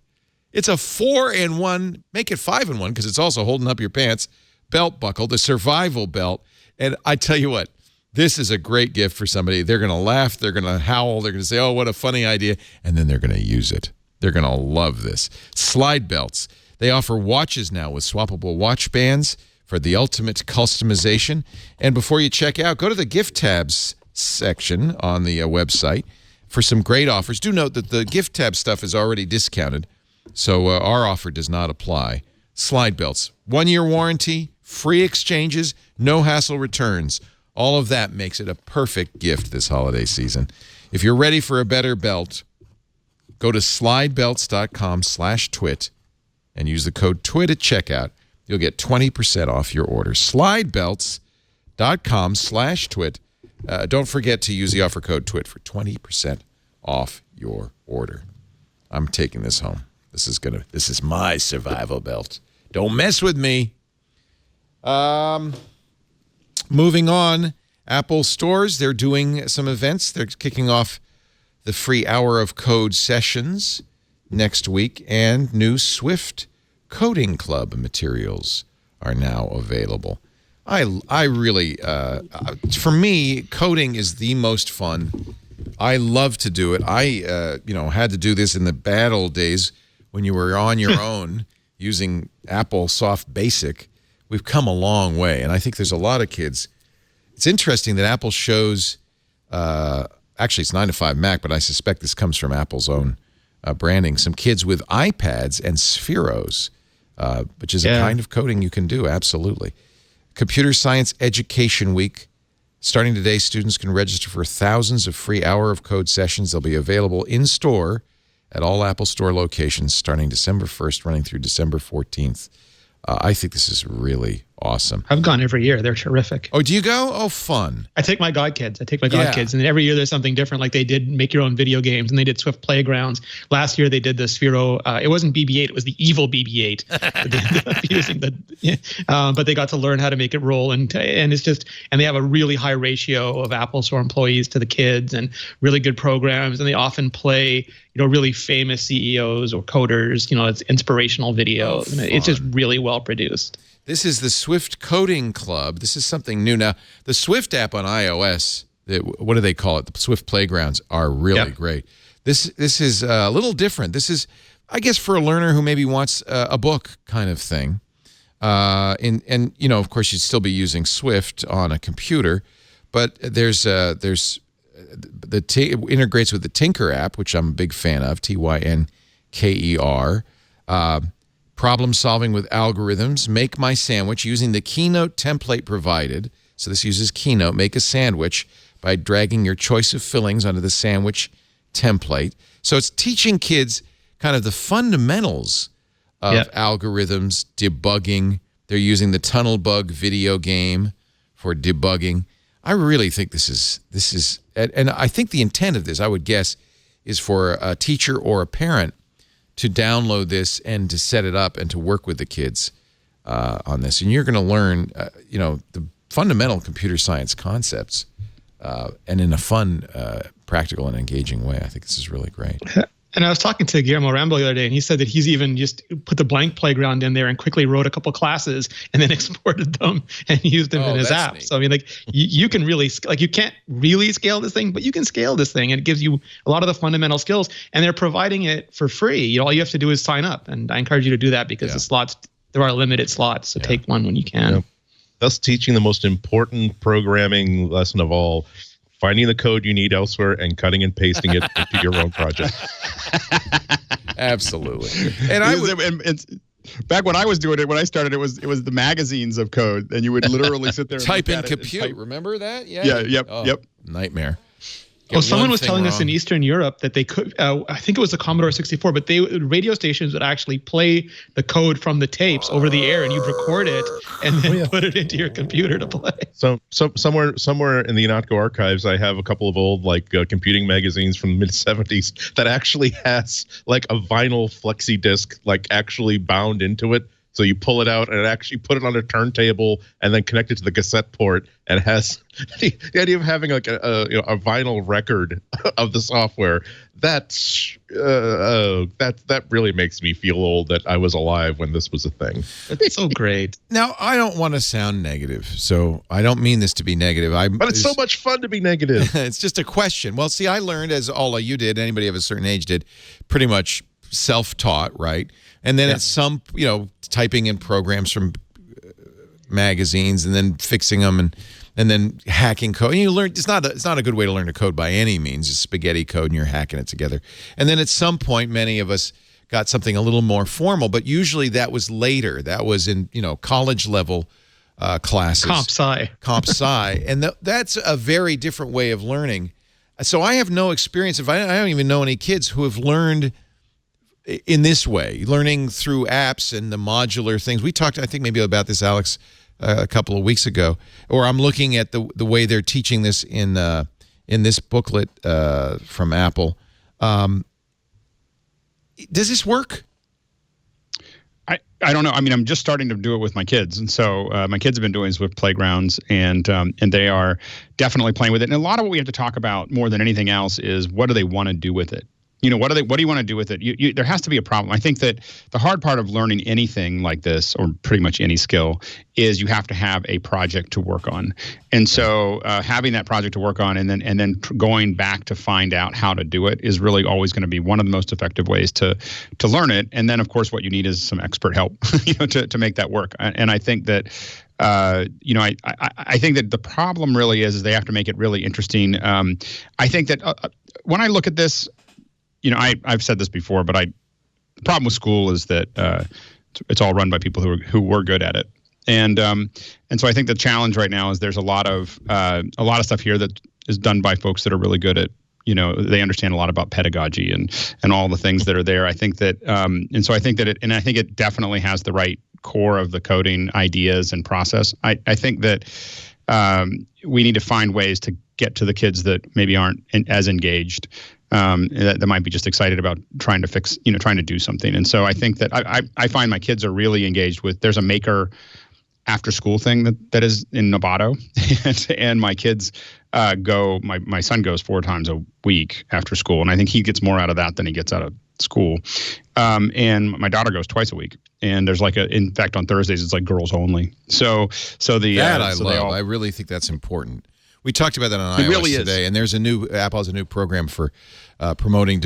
It's a 4-in-1, make it 5-in-1 because it's also holding up your pants, belt buckle, the survival belt. And I tell you what, this is a great gift for somebody. They're going to laugh. They're going to howl. They're going to say, oh, what a funny idea. And then they're going to use it. They're going to love this. Slide Belts. They offer watches now with swappable watch bands for the ultimate customization. And before you check out, go to the gift tabs section on the website for some great offers. Do note that the gift tab stuff is already discounted, so our offer does not apply. Slide Belts, 1-year warranty, free exchanges, no hassle returns. All of that makes it a perfect gift this holiday season. If you're ready for a better belt, go to slidebelts.com/twit and use the code TWIT at checkout. You'll get 20% off your order. Slidebelts.com/twit. Don't forget to use the offer code TWIT for 20% off your order. I'm taking this home. This is my survival belt. Don't mess with me. Moving on, Apple stores, they're doing some events. They're kicking off the free Hour of Code sessions next week, and new Swift Coding Club materials are now available. I really, for me, coding is the most fun. I love to do it. I, had to do this in the bad old days when you were on your own using Apple Soft Basic. We've come a long way, and I think there's a lot of kids. It's interesting that Apple shows, actually it's 9 to 5 Mac, but I suspect this comes from Apple's own branding, some kids with iPads and Spheros, which is a kind of coding you can do, absolutely. Computer Science Education Week. Starting today, students can register for thousands of free hour of code sessions. They'll be available in-store at all Apple Store locations starting December 1st, running through December 14th. I think this is really awesome. I've gone every year. They're terrific. Oh, do you go? Oh, fun. I take my godkids. And every year there's something different. Like they did make your own video games, and they did Swift Playgrounds. Last year they did the Sphero. It wasn't BB-8. It was the evil BB-8. But they got to learn how to make it roll, and it's just, and they have a really high ratio of Apple Store employees to the kids, and really good programs. And they often play, really famous CEOs or coders. It's inspirational videos. It's just really well produced. This is the Swift Coding Club. This is something new. Now, the Swift app on iOS, what do they call it? The Swift Playgrounds are really great. This is a little different. This is, I guess, for a learner who maybe wants a book kind of thing. And of course, you'd still be using Swift on a computer, but it integrates with the Tinker app, which I'm a big fan of, Tynker. Problem solving with algorithms. Make my sandwich using the Keynote template provided. So this uses Keynote. Make a sandwich by dragging your choice of fillings onto the sandwich template. So it's teaching kids kind of the fundamentals of algorithms, debugging. They're using the Tunnel Bug video game for debugging. I really think this is, and I think the intent of this, I would guess, is for a teacher or a parent to download this and to set it up and to work with the kids on this. And you're going to learn, the fundamental computer science concepts and in a fun, practical, and engaging way. I think this is really great. And I was talking to Guillermo Rambo the other day, and he said that he's even just put the blank playground in there and quickly wrote a couple classes and then exported them and used them in his app. Neat. So, I mean, you can really, you can't really scale this thing, but you can scale this thing, and it gives you a lot of the fundamental skills, and they're providing it for free. All you have to do is sign up, and I encourage you to do that because the slots, there are limited slots, so take one when you can. Yeah. Thus teaching the most important programming lesson of all, finding the code you need elsewhere and cutting and pasting it into your own project. Absolutely. And back when I was doing it, when I started, it was the magazines of code, and you would literally sit there and type in compute. Remember that? Yep. Nightmare. Someone was telling us in Eastern Europe that they could, I think it was the Commodore 64, but radio stations would actually play the code from the tapes over the air, and you'd record it and then put it into your computer to play. So somewhere in the Ihnatko archives, I have a couple of old computing magazines from the mid 70s that actually has a vinyl flexi disc actually bound into it. So you pull it out and actually put it on a turntable and then connect it to the cassette port, and it has the idea of having a vinyl record of the software. That really makes me feel old that I was alive when this was a thing. It's so great. Now, I don't want to sound negative, so I don't mean this to be negative. But it's so much fun to be negative. It's just a question. Well, see, I learned, as all of you did, anybody of a certain age did, pretty much self-taught, right? And then at some, typing in programs from magazines and then fixing them and then hacking code. And you learn it's not a good way to learn to code by any means. It's spaghetti code and you're hacking it together. And then at some point, many of us got something a little more formal, but usually that was later. That was in college level classes. Comp sci. And that's a very different way of learning. So I have no experience. I don't even know any kids who have learned in this way, learning through apps and the modular things. We talked, I think, maybe about this, Alex, a couple of weeks ago. Or I'm looking at the way they're teaching this in this booklet from Apple. Does this work? I don't know. I mean, I'm just starting to do it with my kids, and so my kids have been doing Swift Playgrounds, and they are definitely playing with it. And a lot of what we have to talk about more than anything else is what do they want to do with it. what do you want to do with it? There has to be a problem. I think that the hard part of learning anything like this, or pretty much any skill, is you have to have a project to work on. And so having that project to work on and then going back to find out how to do it is really always going to be one of the most effective ways to learn it. And then, of course, what you need is some expert help to make that work. And I think that I think that the problem really is they have to make it really interesting. I think that when I look at this, I've said this before, but the problem with school is that it's all run by people who were good at it, and so I think the challenge right now is there's a lot of stuff here that is done by folks that are really good at, they understand a lot about pedagogy and all the things that are there. I think that and so I think that I think it definitely has the right core of the coding ideas and process. I think that we need to find ways to get to the kids that maybe aren't as engaged. That might be just excited about trying to fix, trying to do something. And so I think that I find my kids are really engaged with, there's a maker after school thing that is in Novato, and my kids my son goes 4 times a week after school. And I think he gets more out of that than he gets out of school. And my daughter goes twice a week. And there's in fact, on Thursdays, it's like girls only. So I love. I really think that's important. We talked about that on iOS today, and there's Apple has a new program for promoting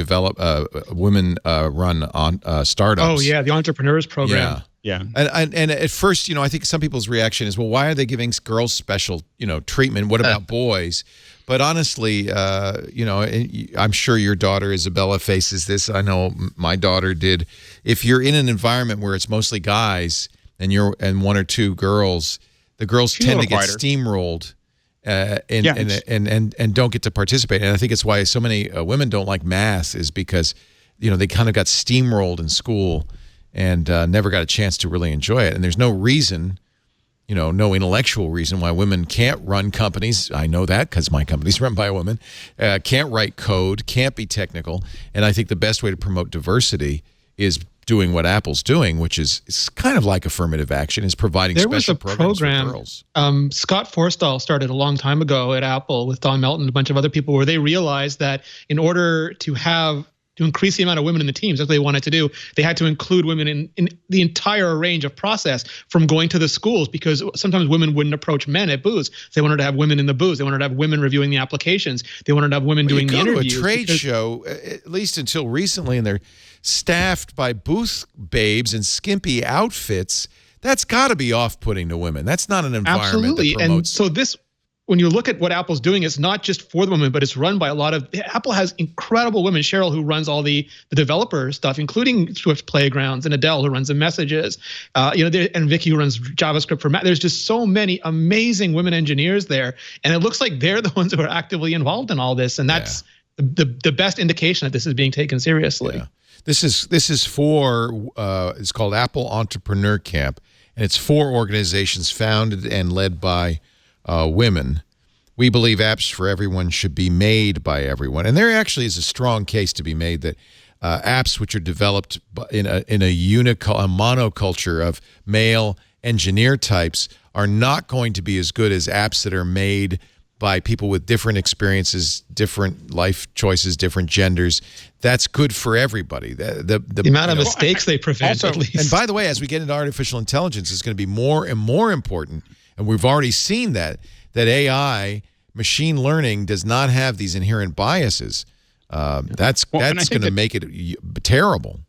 women run on startups. Oh yeah, the entrepreneurs program. Yeah. And at first, I think some people's reaction is, well, why are they giving girls special, treatment? What about boys? But honestly, I'm sure your daughter Isabella faces this. I know my daughter did. If you're in an environment where it's mostly guys and 1 or 2 girls, the girls tend to get steamrolled. And don't get to participate. And I think it's why so many women don't like math, is because they kind of got steamrolled in school and never got a chance to really enjoy it. And there's no reason, no intellectual reason why women can't run companies. I know that because my company's run by a woman. Can't write code, can't be technical. And I think the best way to promote diversity is doing what Apple's doing, which is it's kind of like affirmative action, is providing special programs for girls. Scott Forstall started a long time ago at Apple with Don Melton and a bunch of other people, where they realized that in order to increase the amount of women in the teams, that's what they wanted to do, they had to include women in the entire range of process, from going to the schools, because sometimes women wouldn't approach men at booths. They wanted to have women in the booths. They wanted to have women reviewing the applications. They wanted to have women doing the interviews. To a trade show, at least until recently, and they're staffed by booth babes in skimpy outfits. That's got to be off-putting to women. That's not an environment that promotes. And so this, when you look at what Apple's doing, it's not just for the women, but it's run by a lot of, Apple has incredible women. Cheryl, who runs all the developer stuff, including Swift Playgrounds, and Adele, who runs the messages, and Vicky, who runs JavaScript for Mac. There's just so many amazing women engineers there. And it looks like they're the ones who are actively involved in all this. And that's the best indication that this is being taken seriously. Yeah. This is for, it's called Apple Entrepreneur Camp, and it's 4 organizations founded and led by women. We believe apps for everyone should be made by everyone. And there actually is a strong case to be made that apps which are developed in a monoculture of male engineer types are not going to be as good as apps that are made by people with different experiences, different life choices, different genders. That's good for everybody. The amount of mistakes they prevent, at least. And by the way, as we get into artificial intelligence, it's going to be more and more important, and we've already seen that AI, machine learning, does not have these inherent biases. That's going to make it terrible.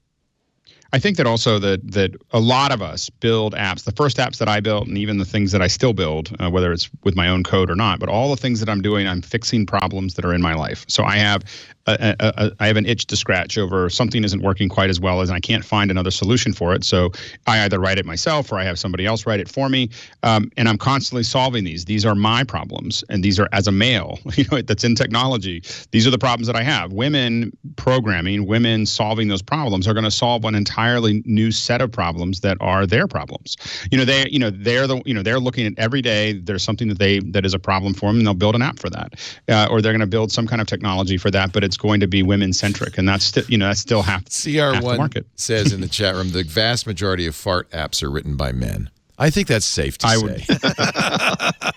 I think that also that a lot of us build apps. The first apps that I built, and even the things that I still build, whether it's with my own code or not, but all the things that I'm doing, I'm fixing problems that are in my life. So I have an itch to scratch over something isn't working quite as well as, and I can't find another solution for it. So I either write it myself or I have somebody else write it for me. And I'm constantly solving these. These are my problems, and these are, as a male, that's in technology, these are the problems that I have. Women programming, women solving those problems are going to solve an entirely new set of problems that are their problems. They're looking at every day. There's something that is a problem for them, and they'll build an app for that, or they're going to build some kind of technology for that. But it's going to be women centric, and that's still half CR1 the market. Says in the chat room the vast majority of fart apps are written by men. I think that's safe to say.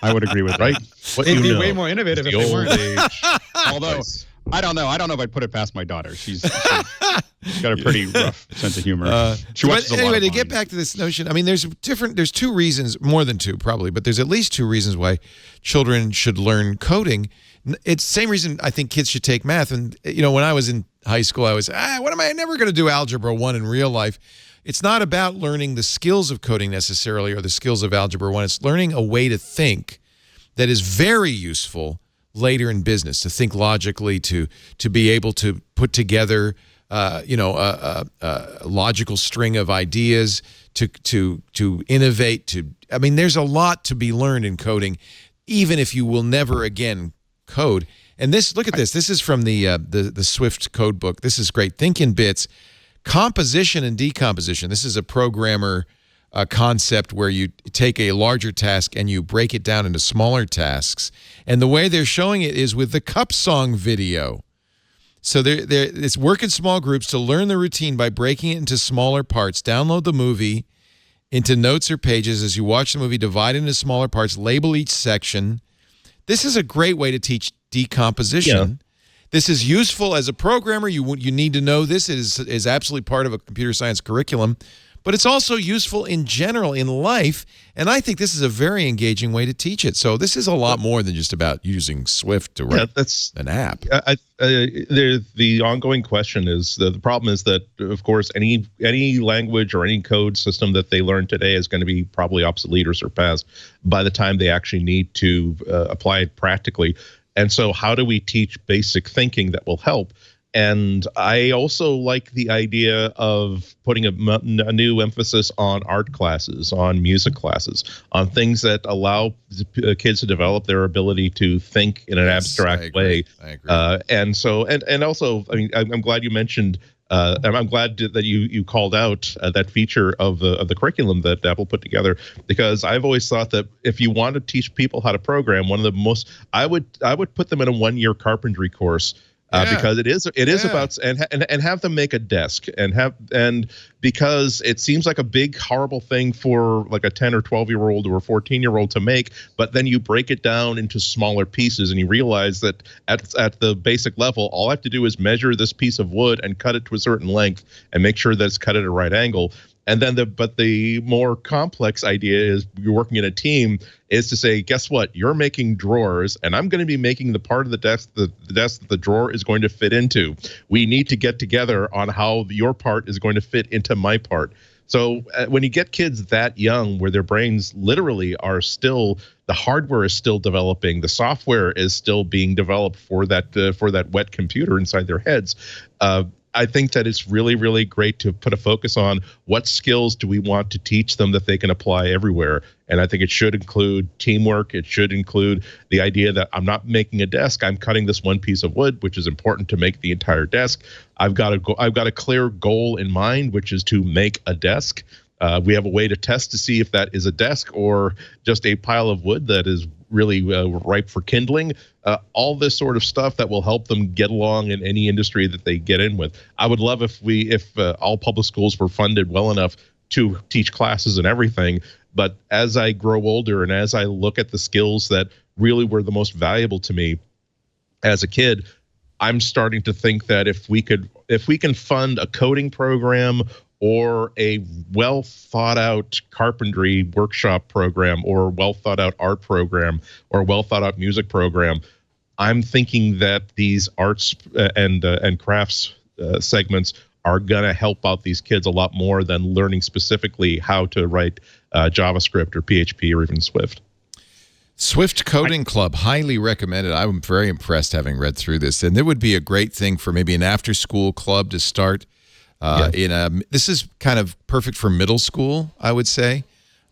I would agree with that. Right? They'd be way more innovative if they weren't. I don't know. I don't know if I'd put it past my daughter. She's got a pretty rough sense of humor. She watches a lot anyway, of to mine. get back to this notion, I mean, there's two reasons, more than two probably, but there's at least two reasons why children should learn coding. It's the same reason I think kids should take math. And, when I was in high school, I was, what am I never going to do Algebra 1 in real life? It's not about learning the skills of coding necessarily or the skills of Algebra 1. It's learning a way to think that is very useful later in business, to think logically, to be able to put together, a logical string of ideas, to innovate. There's a lot to be learned in coding, even if you will never again code. And look at this. This is from the Swift code book. This is great. Think in bits, composition and decomposition. This is a programmer concept where you take a larger task and you break it down into smaller tasks. And the way they're showing it is with the Cup Song video. So it's work in small groups to learn the routine by breaking it into smaller parts. Download the movie into notes or pages. As you watch the movie, divide it into smaller parts, label each section. This is a great way to teach decomposition. Yeah. This is useful as a programmer. You need to know this. It is absolutely part of a computer science curriculum. But it's also useful in general in life, and I think this is a very engaging way to teach it. So this is a lot more than just about using Swift to write an app. The ongoing question is, the problem is that, of course, any language or any code system that they learn today is going to be probably obsolete or surpassed by the time they actually need to apply it practically. And so how do we teach basic thinking that will help? And I also like the idea of putting a new emphasis on art classes, on music classes, on things that allow kids to develop their ability to think in an abstract way. I agree. And also, I'm glad you mentioned. I'm glad that you called out that feature of the curriculum that Apple put together, because I've always thought that if you want to teach people how to program, one of the most I would put them in a 1-year carpentry course. Because it is about and have them make a desk and because it seems like a big horrible thing for like a 10 or 12-year-old or a 14-year-old to make, but then you break it down into smaller pieces and you realize that at the basic level, all I have to do is measure this piece of wood and cut it to a certain length and make sure that it's cut at a right angle. And then the more complex idea is you're working in a team is to say, guess what? You're making drawers, and I'm going to be making the part of the desk that the drawer is going to fit into. We need to get together on how your part is going to fit into my part. So when you get kids that young, where their brains literally are still, the hardware is still developing, the software is still being developed for that wet computer inside their heads. I think that it's really, really great to put a focus on what skills do we want to teach them that they can apply everywhere. And I think it should include teamwork. It should include the idea that I'm not making a desk. I'm cutting this one piece of wood, which is important to make the entire desk. I've got a clear goal in mind, which is to make a desk. We have a way to test to see if that is a desk or just a pile of wood that is really ripe for kindling. All this sort of stuff that will help them get along in any industry that they get in with. I would love if all public schools were funded well enough to teach classes and everything. But as I grow older and as I look at the skills that really were the most valuable to me as a kid, I'm starting to think that if we can fund a coding program or a well thought out carpentry workshop program or well thought out art program or well thought out music program, I'm thinking that these arts and crafts segments are going to help out these kids a lot more than learning specifically how to write JavaScript or PHP or even Swift. Swift Coding Club, highly recommended. I'm very impressed having read through this. And it would be a great thing for maybe an after-school club to start. This is kind of perfect for middle school, I would say.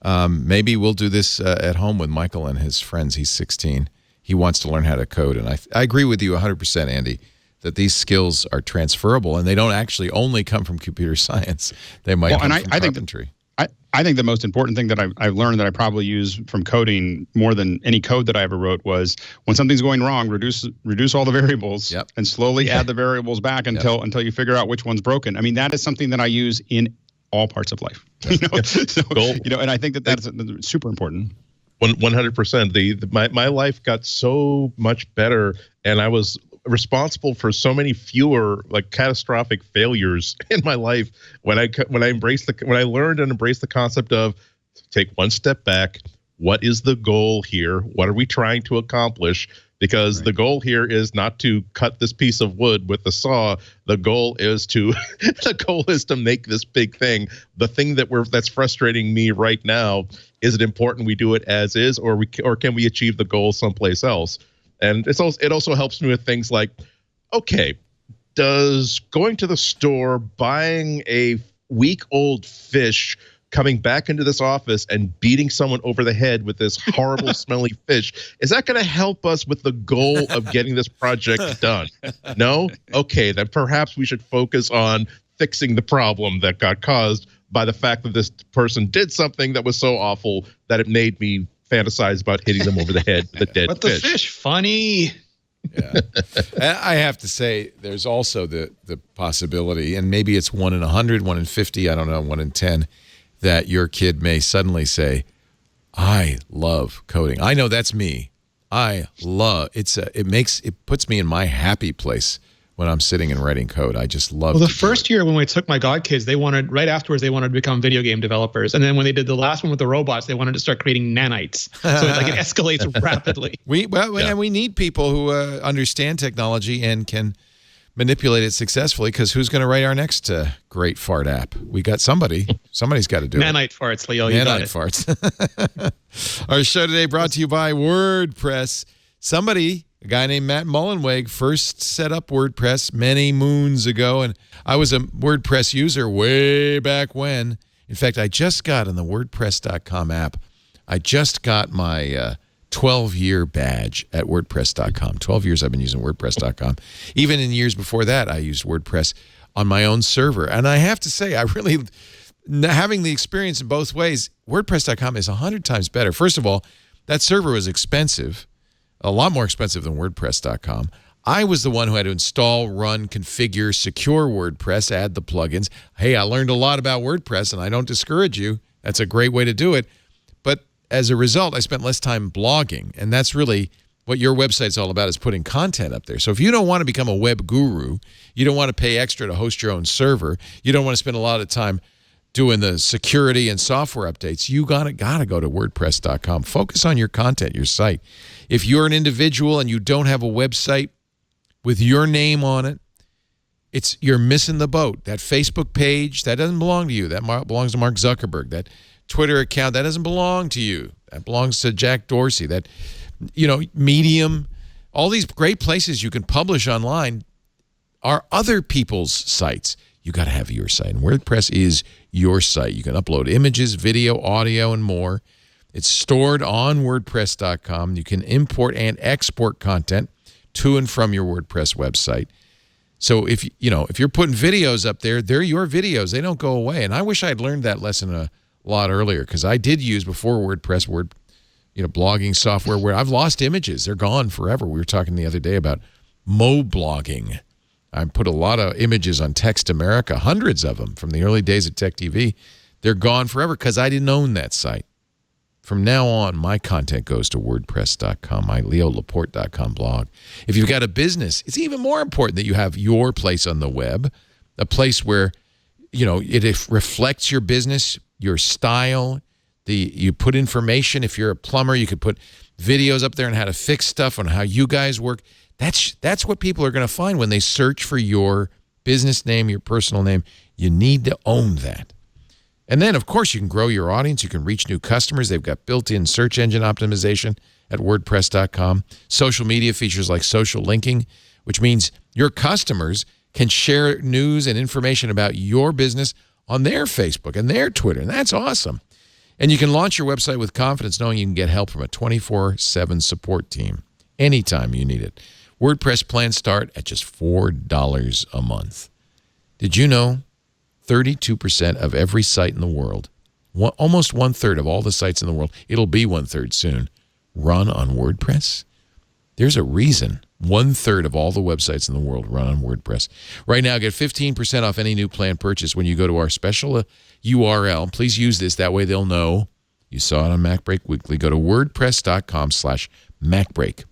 Maybe we'll do this at home with Michael and his friends. He's 16. He wants to learn how to code. And I agree with you 100%, Andy, that these skills are transferable and they don't actually only come from computer science. They might come from carpentry. I think the most important thing that I've learned that I probably use from coding more than any code that I ever wrote was when something's going wrong, reduce all the variables and slowly add the variables back until you figure out which one's broken. I mean, that is something that I use in all parts of life. And I think that's super important. 100%. My life got so much better, and I was responsible for so many fewer like catastrophic failures in my life when I learned and embraced the concept of take one step back. What is the goal here? What are we trying to accomplish? Because the goal here is not to cut this piece of wood with the saw. The goal is to make this big thing. The thing that's frustrating me right now, is it important we do it as is, or can we achieve the goal someplace else? And it also helps me with things like, okay, does going to the store, buying a week-old fish, coming back into this office and beating someone over the head with this horrible smelly fish, is that going to help us with the goal of getting this project done? No? Okay, then perhaps we should focus on fixing the problem that got caused by the fact that this person did something that was so awful that it made me fantasize about hitting them over the head with a dead but fish. The fish, funny. Yeah. I have to say, there's also the possibility, and maybe it's 1 in 100, 1 in 50, I don't know, 1 in 10, that your kid may suddenly say, I love coding. I know that's me. It puts me in my happy place when I'm sitting and writing code. I just love. Well, the first year when we took my godkids, right afterwards they wanted to become video game developers, and then when they did the last one with the robots, they wanted to start creating nanites. So it escalates rapidly. And we need people who understand technology and can manipulate it successfully, because who's going to write our next great fart app? We got somebody. Somebody's got to do Nanite farts, Leo. Nanite farts. Our show today brought to you by WordPress. A guy named Matt Mullenweg, first set up WordPress many moons ago, and I was a WordPress user way back when. In fact, I just got in the WordPress.com app. I just got my 12-year badge at WordPress.com. 12 years I've been using WordPress.com. Even in years before that, I used WordPress on my own server. And I have to say, having the experience in both ways, WordPress.com is 100 times better. First of all, that server was expensive, a lot more expensive than WordPress.com. I was the one who had to install, run, configure, secure WordPress, add the plugins. Hey, I learned a lot about WordPress, and I don't discourage you. That's a great way to do it. But as a result, I spent less time blogging, and that's really what your website's all about, is putting content up there. So if you don't want to become a web guru, you don't want to pay extra to host your own server, you don't want to spend a lot of time doing the security and software updates, you gotta go to WordPress.com. Focus on your content, your site. If you're an individual and you don't have a website with your name on it, you're missing the boat. That Facebook page, that doesn't belong to you. That belongs to Mark Zuckerberg. That Twitter account, that doesn't belong to you. That belongs to Jack Dorsey. That, Medium, all these great places you can publish online are other people's sites. You got to have your site. And WordPress is your site. You can upload images, video, audio, and more. It's stored on WordPress.com. You can import and export content to and from your WordPress website. So if you're putting videos up there, they're your videos. They don't go away. And I wish I had learned that lesson a lot earlier, because I did use before WordPress blogging software where I've lost images. They're gone forever. We were talking the other day about mo-blogging. I put a lot of images on Text America, hundreds of them from the early days of Tech TV. They're gone forever because I didn't own that site. From now on, my content goes to WordPress.com, my LeoLaporte.com blog. If you've got a business, it's even more important that you have your place on the web, a place where it reflects your business, your style. You put information. If you're a plumber, you could put videos up there on how to fix stuff, on how you guys work. That's what people are going to find when they search for your business name, your personal name. You need to own that. And then, of course, you can grow your audience. You can reach new customers. They've got built-in search engine optimization at WordPress.com. Social media features like social linking, which means your customers can share news and information about your business on their Facebook and their Twitter, and that's awesome. And you can launch your website with confidence knowing you can get help from a 24/7 support team anytime you need it. WordPress plans start at just $4 a month. Did you know 32% of every site in the world, almost 1/3 of all the sites in the world, it'll be 1/3 soon, run on WordPress? There's a reason 1/3 of all the websites in the world run on WordPress. Right now, get 15% off any new plan purchase when you go to our special URL. Please use this. That way they'll know. You saw it on MacBreak Weekly. Go to WordPress.com/MacBreak.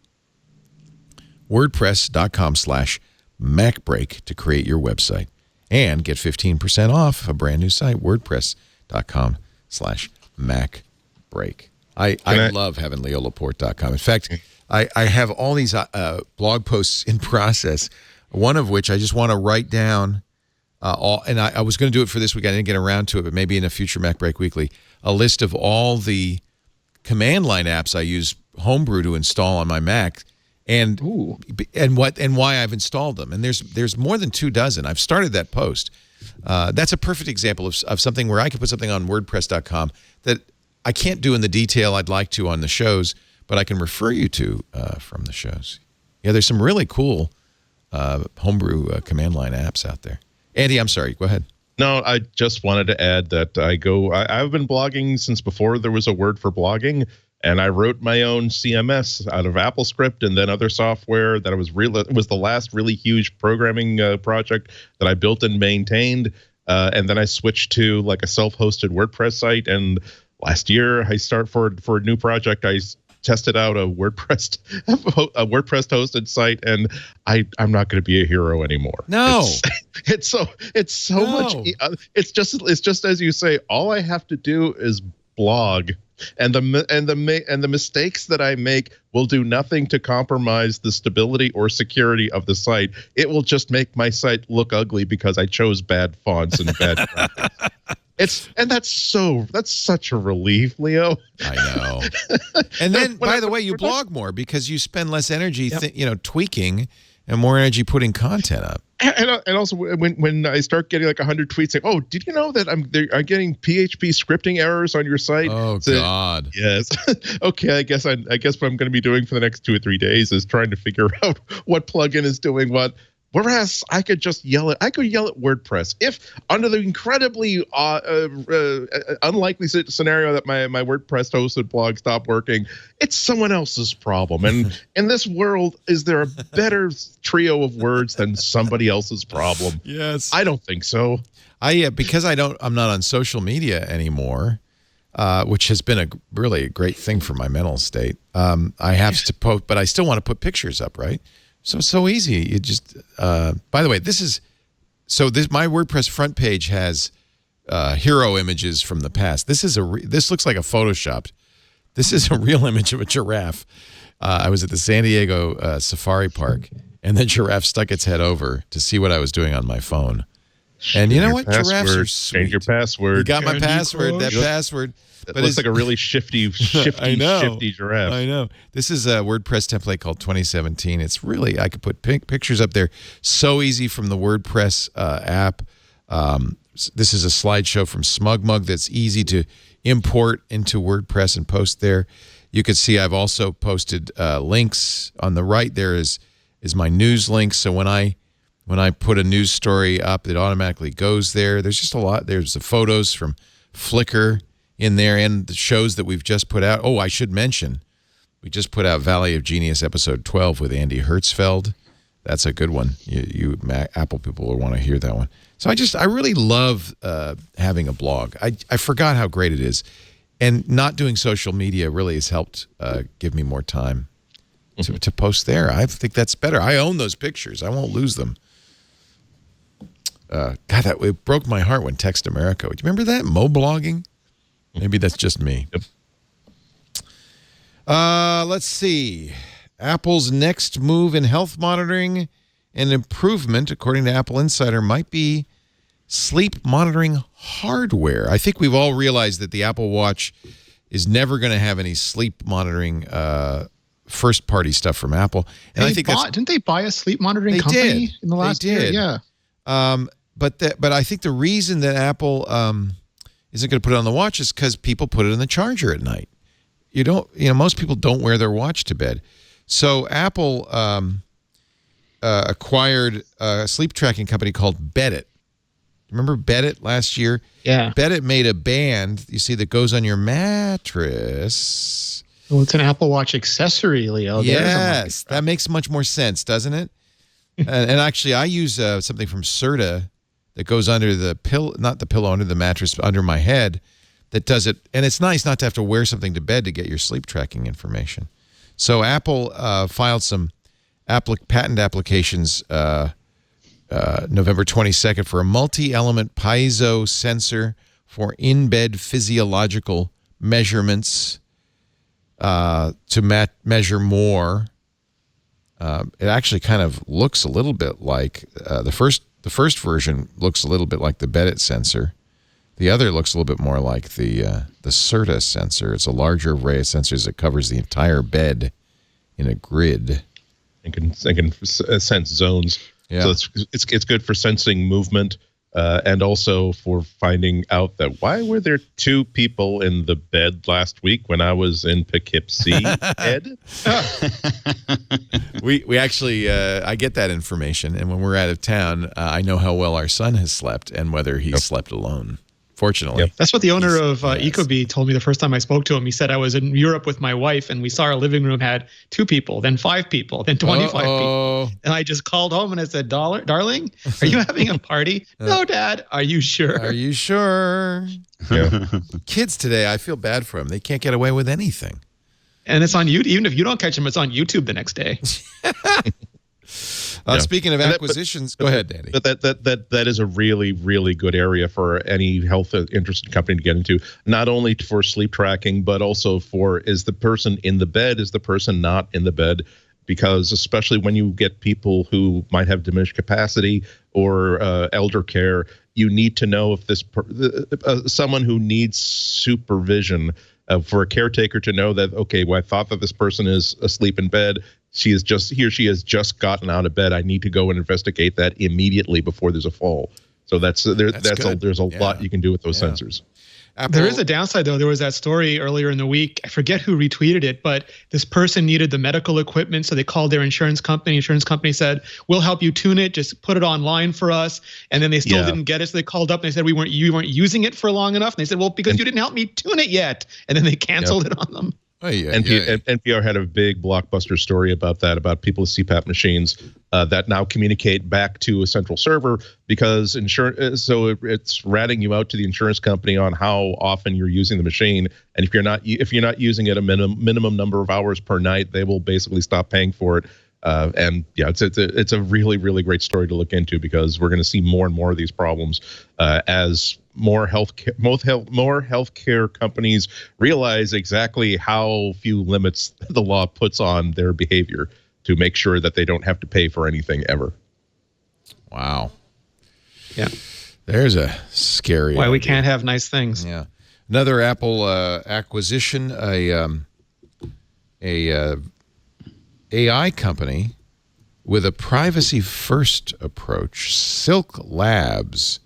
WordPress.com/MacBreak to create your website. And get 15% off a brand new site, WordPress.com/MacBreak. I love having LeoLaporte.com. In fact, I have all these blog posts in process, one of which I just want to write down, and I was going to do it for this week. I didn't get around to it, but maybe in a future MacBreak Weekly, a list of all the command line apps I use Homebrew to install on my Mac, and why I've installed them. And there's more than 24. I've started that post. That's a perfect example of something where I could put something on WordPress.com that I can't do in the detail I'd like to on the shows, but I can refer you to from the shows. Yeah, there's some really cool Homebrew command line apps out there. Andy, I'm sorry. Go ahead. No, I just wanted to add that I've been blogging since before there was a word for blogging, and I wrote my own CMS out of AppleScript and then other software that it was the last really huge programming project that I built and maintained. And then I switched to like a self-hosted WordPress site. And last year I start for a new project. I tested out a WordPress hosted site, and I'm not going to be a hero anymore. No, it's so much. It's just as you say. All I have to do is blog, and the mistakes that I make will do nothing to compromise the stability or security of the site. It will just make my site look ugly because I chose bad fonts and bad graphics. That's such a relief, Leo. I know. And then, by the way, you blog more because you spend less energy, tweaking, and more energy putting content up. And also, when I start getting like 100 tweets saying, "Oh, did you know that I'm getting PHP scripting errors on your site?" Oh God. Yes. Okay. I guess what I'm going to be doing for the next 2 or 3 days is trying to figure out what plugin is doing what. Whereas I could just yell at WordPress. If under the incredibly unlikely scenario that my WordPress hosted blog stopped working, it's someone else's problem. And in this world, is there a better trio of words than somebody else's problem? Yes. I don't think so. Because I'm not on social media anymore, which has been really a great thing for my mental state. I have to post, but I still want to put pictures up, right? So easy. You just by the way, my WordPress front page has hero images from the past. This looks like a photoshopped. This is a real image of a giraffe. I was at the San Diego Safari Park, and the giraffe stuck its head over to see what I was doing on my phone. And you know what? Giraffes are sweet. Change your password. You got my password. That password. It looks like a really shifty giraffe. I know. This is a WordPress template called 2017. It's really, I could put pictures up there. So easy from the WordPress app. This is a slideshow from SmugMug that's easy to import into WordPress and post there. You can see I've also posted links. On the right there is my news link. So when I put a news story up, it automatically goes there. There's just a lot. There's the photos from Flickr in there and the shows that we've just put out. Oh, I should mention, we just put out Valley of Genius episode 12 with Andy Hertzfeld. That's a good one. You Apple people will want to hear that one. So I really love having a blog. I forgot how great it is. And not doing social media really has helped give me more time to post there. I think that's better. I own those pictures. I won't lose them. God, it broke my heart when Text America. Do you remember that? Mo-blogging? Maybe that's just me. Yep. Let's see. Apple's next move in health monitoring and improvement, according to Apple Insider, might be sleep monitoring hardware. I think we've all realized that the Apple Watch is never going to have any sleep monitoring first-party stuff from Apple. And Didn't they buy a sleep monitoring company in the last year? Yeah. But I think the reason that Apple isn't going to put it on the watch is because people put it in the charger at night. Most people don't wear their watch to bed. So Apple acquired a sleep tracking company called Bedit. Remember Bedit last year? Yeah. Bedit made a band, you see, that goes on your mattress. Well, it's an Apple Watch accessory, Leo. Yes, that makes much more sense, doesn't it? and actually, I use something from Serta that goes under the pillow, not the pillow, under the mattress, under my head, that does it. And it's nice not to have to wear something to bed to get your sleep tracking information. So Apple filed some patent applications November 22nd for a multi-element piezo sensor for in-bed physiological measurements to measure more. It actually kind of looks a little bit like the first version looks a little bit like the Bedit sensor. The other looks a little bit more like the Certa sensor. It's a larger array of sensors that covers the entire bed in a grid. And can sense zones. Yeah. So it's good for sensing movement and also for finding out that why were there two people in the bed last week when I was in Poughkeepsie, Ed? We actually, I get that information, and when we're out of town, I know how well our son has slept and whether he slept alone. Fortunately. Yep. That's what the owner of Ecobee told me the first time I spoke to him. He said, I was in Europe with my wife and we saw our living room had 2 people, then 5 people, then 25 people. And I just called home and I said, darling, are you having a party? No, Dad. Are you sure? Are you sure? Yeah. Kids today, I feel bad for them. They can't get away with anything. And it's on YouTube. Even if you don't catch them, it's on YouTube the next day. Speaking of acquisitions, go ahead, Danny. But that is a really, really good area for any health interested company to get into, not only for sleep tracking, but also for is the person in the bed, is the person not in the bed? Because especially when you get people who might have diminished capacity or elder care, you need to know if this someone who needs supervision for a caretaker to know that, okay, well, I thought that this person is asleep in bed. She has just gotten out of bed. I need to go and investigate that immediately before there's a fall. So there's a lot you can do with those sensors. There is a downside, though. There was that story earlier in the week. I forget who retweeted it, but this person needed the medical equipment, so they called their insurance company. Insurance company said, "We'll help you tune it. Just put it online for us." And then they still didn't get it, so they called up and they said, you weren't using it for long enough. And they said, "Well, because you didn't help me tune it yet." And then they canceled it on them. NPR had a big blockbuster story about that, about people with CPAP machines that now communicate back to a central server because insurance. So it's ratting you out to the insurance company on how often you're using the machine, and if you're not using it a minimum number of hours per night, they will basically stop paying for it. It's a really, really great story to look into because we're going to see more and more of these problems as more healthcare companies realize exactly how few limits the law puts on their behavior to make sure that they don't have to pay for anything ever. Wow. Yeah. There's a scary why idea. We can't have nice things. Yeah. Another Apple acquisition, a AI company with a privacy-first approach, Silk Labs.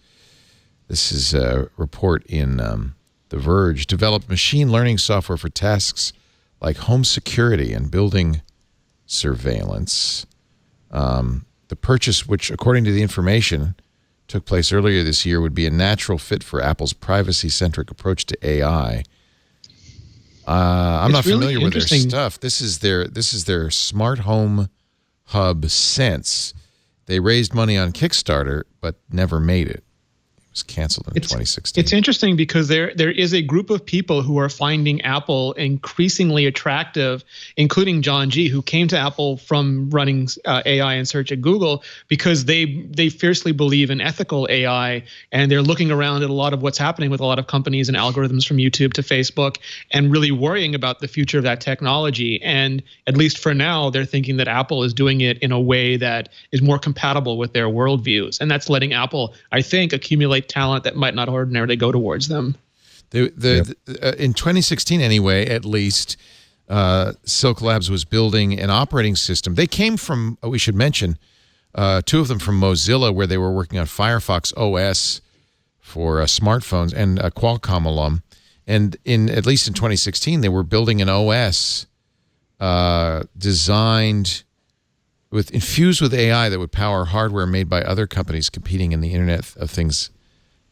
This is a report in The Verge. Developed machine learning software for tasks like home security and building surveillance. The purchase, which according to the information took place earlier this year, would be a natural fit for Apple's privacy-centric approach to AI. I'm not familiar with their stuff. This is their smart home hub Sense. They raised money on Kickstarter, but never made it. It was canceled in 2016. It's interesting because there is a group of people who are finding Apple increasingly attractive, including John G., who came to Apple from running AI and search at Google because they fiercely believe in ethical AI, and they're looking around at a lot of what's happening with a lot of companies and algorithms from YouTube to Facebook and really worrying about the future of that technology. And at least for now, they're thinking that Apple is doing it in a way that is more compatible with their worldviews. And that's letting Apple, I think, accumulate talent that might not ordinarily go towards them. In 2016, anyway, at least, Silk Labs was building an operating system. They came from, we should mention, 2 of them from Mozilla, where they were working on Firefox OS for smartphones, and a Qualcomm alum. And at least in 2016, they were building an OS infused with AI that would power hardware made by other companies competing in the Internet of Things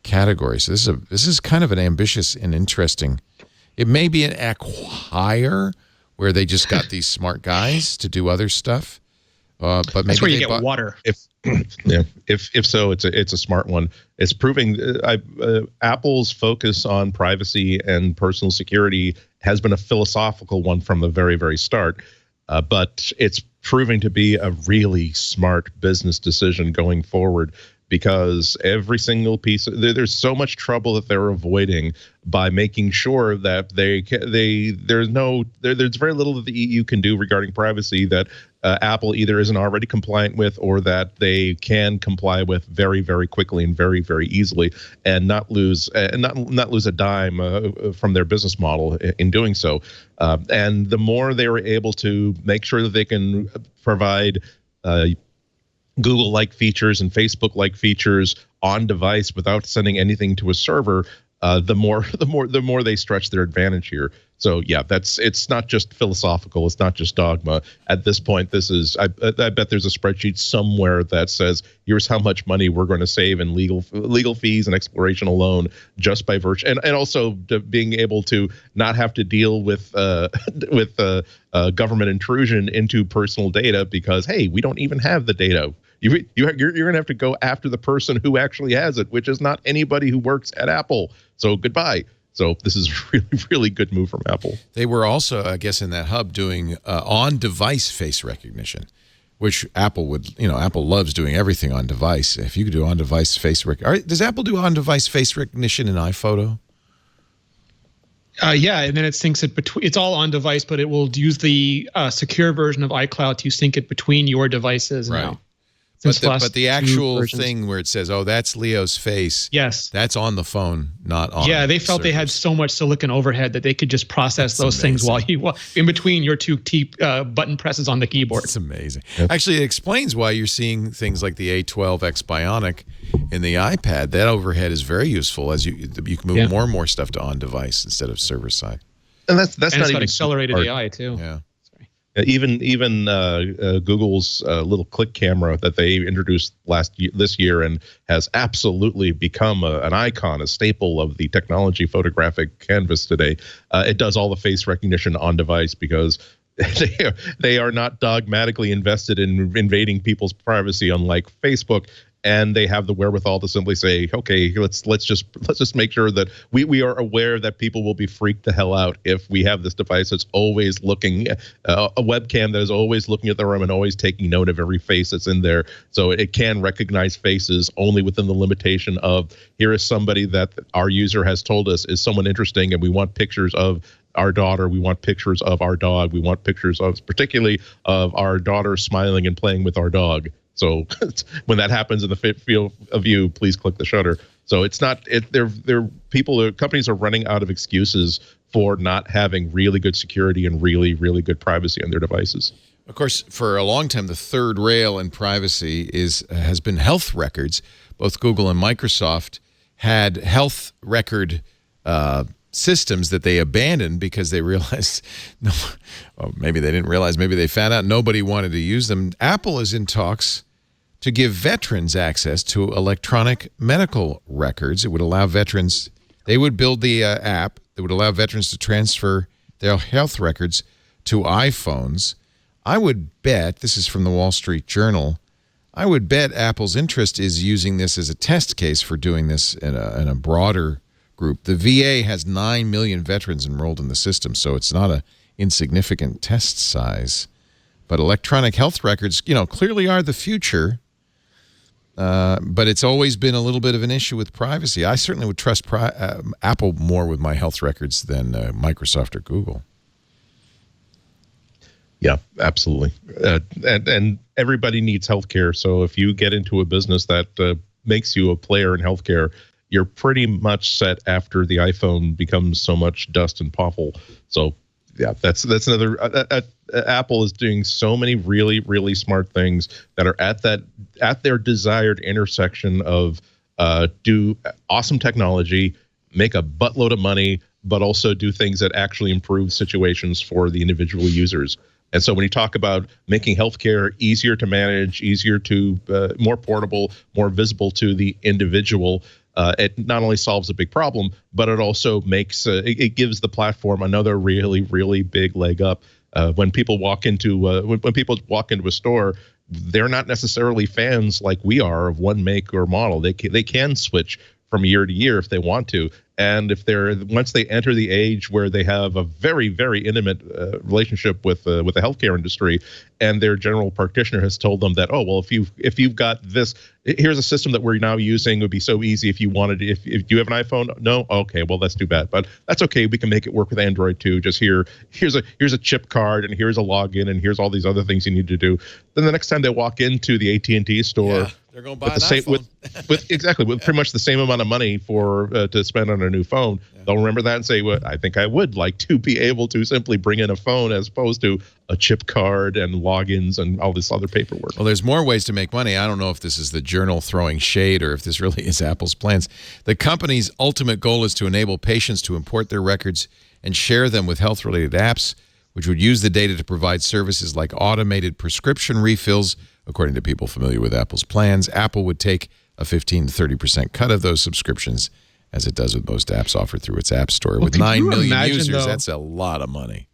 category. So this is kind of an ambitious and interesting. It may be an acquire where they just got these smart guys to do other stuff. But maybe that's where you get water. If so, it's a smart one. It's proving Apple's focus on privacy and personal security has been a philosophical one from the very, very start. but it's proving to be a really smart business decision going forward, because every single piece there's so much trouble that they're avoiding by making sure that there's very little that the EU can do regarding privacy that Apple either isn't already compliant with, or that they can comply with very, very quickly and very, very easily, and not lose a dime from their business model in doing so. And the more they were able to make sure that they can provide Google-like features and Facebook-like features on device without sending anything to a server, the more they stretch their advantage here. So yeah, it's not just philosophical, it's not just dogma. At this point, I bet there's a spreadsheet somewhere that says here's how much money we're going to save in legal fees and exploration alone, just by virtue, and also being able to not have to deal with government intrusion into personal data, because hey, we don't even have the data. You're going to have to go after the person who actually has it, which is not anybody who works at Apple. So goodbye. So this is a really, really good move from Apple. They were also, I guess, in that hub doing on-device face recognition, which Apple would, Apple loves doing everything on device. If you could do on-device face recognition. Does Apple do on-device face recognition in iPhoto? Yeah, and then it syncs it between. It's all on device, but it will use the secure version of iCloud to sync it between your devices now. But the actual thing where it says, "Oh, that's Leo's face," yes, that's on the phone, not on. Yeah, they felt they had so much silicon overhead that they could just process those things while in between your two button presses on the keyboard. It's amazing. Actually, it explains why you're seeing things like the A12X Bionic in the iPad. That overhead is very useful as you can move more and more stuff to on device instead of server side. And that's not not even even accelerated AI too. Yeah. Even Google's little click camera that they introduced this year and has absolutely become an icon, a staple of the technology photographic canvas today. It does all the face recognition on device because they are not dogmatically invested in invading people's privacy, unlike Facebook. And they have the wherewithal to simply say, okay, let's just make sure that we are aware that people will be freaked the hell out if we have this device that's always looking, a webcam that is always looking at the room and always taking note of every face that's in there. So it can recognize faces only within the limitation of, here is somebody that our user has told us is someone interesting, and we want pictures of our daughter, we want pictures of our dog, we want pictures of, particularly of our daughter smiling and playing with our dog. So when that happens in the field of view, please click the shutter. So it's not companies are running out of excuses for not having really good security and really, really good privacy on their devices. Of course, for a long time, the third rail in privacy has been health records. Both Google and Microsoft had health record systems that they abandoned because they realized, maybe they didn't realize, maybe they found out nobody wanted to use them. Apple is in talks to give veterans access to electronic medical records. It would allow veterans, they would build the app that would allow veterans to transfer their health records to iPhones. I would bet, this is from the Wall Street Journal, I would bet Apple's interest is using this as a test case for doing this in a broader group. The VA has 9 million veterans enrolled in the system, so it's not an insignificant test size. But electronic health records, clearly are the future. But it's always been a little bit of an issue with privacy. I certainly would trust Apple more with my health records than Microsoft or Google. Yeah, absolutely. And everybody needs healthcare. So if you get into a business that makes you a player in healthcare, you're pretty much set after the iPhone becomes so much dust and pothole. So yeah, that's another. Apple is doing so many really, really smart things that are at their desired intersection of do awesome technology, make a buttload of money, but also do things that actually improve situations for the individual users. And so when you talk about making healthcare easier to manage, easier to more portable, more visible to the individual, it not only solves a big problem, but it also makes it gives the platform another really, really big leg up. When people walk into a store, they're not necessarily fans like we are of one make or model. They can switch from year to year if they want to. And if once they enter the age where they have a very, very intimate relationship with the healthcare industry, and their general practitioner has told them that, oh well, if you've got this, here's a system that we're now using. It would be so easy if you wanted. If you have an iPhone, no, okay, well that's too bad, but that's okay. We can make it work with Android too. Just here's a chip card, and here's a login, and here's all these other things you need to do. Then the next time they walk into the AT&T store. Yeah. They're going to buy an iPhone. with pretty much the same amount of money to spend on a new phone. Yeah. They'll remember that and say, well, I think I would like to be able to simply bring in a phone as opposed to a chip card and logins and all this other paperwork. Well, there's more ways to make money. I don't know if this is the Journal throwing shade or if this really is Apple's plans. The company's ultimate goal is to enable patients to import their records and share them with health-related apps, which would use the data to provide services like automated prescription refills. According to people familiar with Apple's plans, Apple would take a 15 to 30% cut of those subscriptions, as it does with most apps offered through its App Store. With 9 million users, that's a lot of money.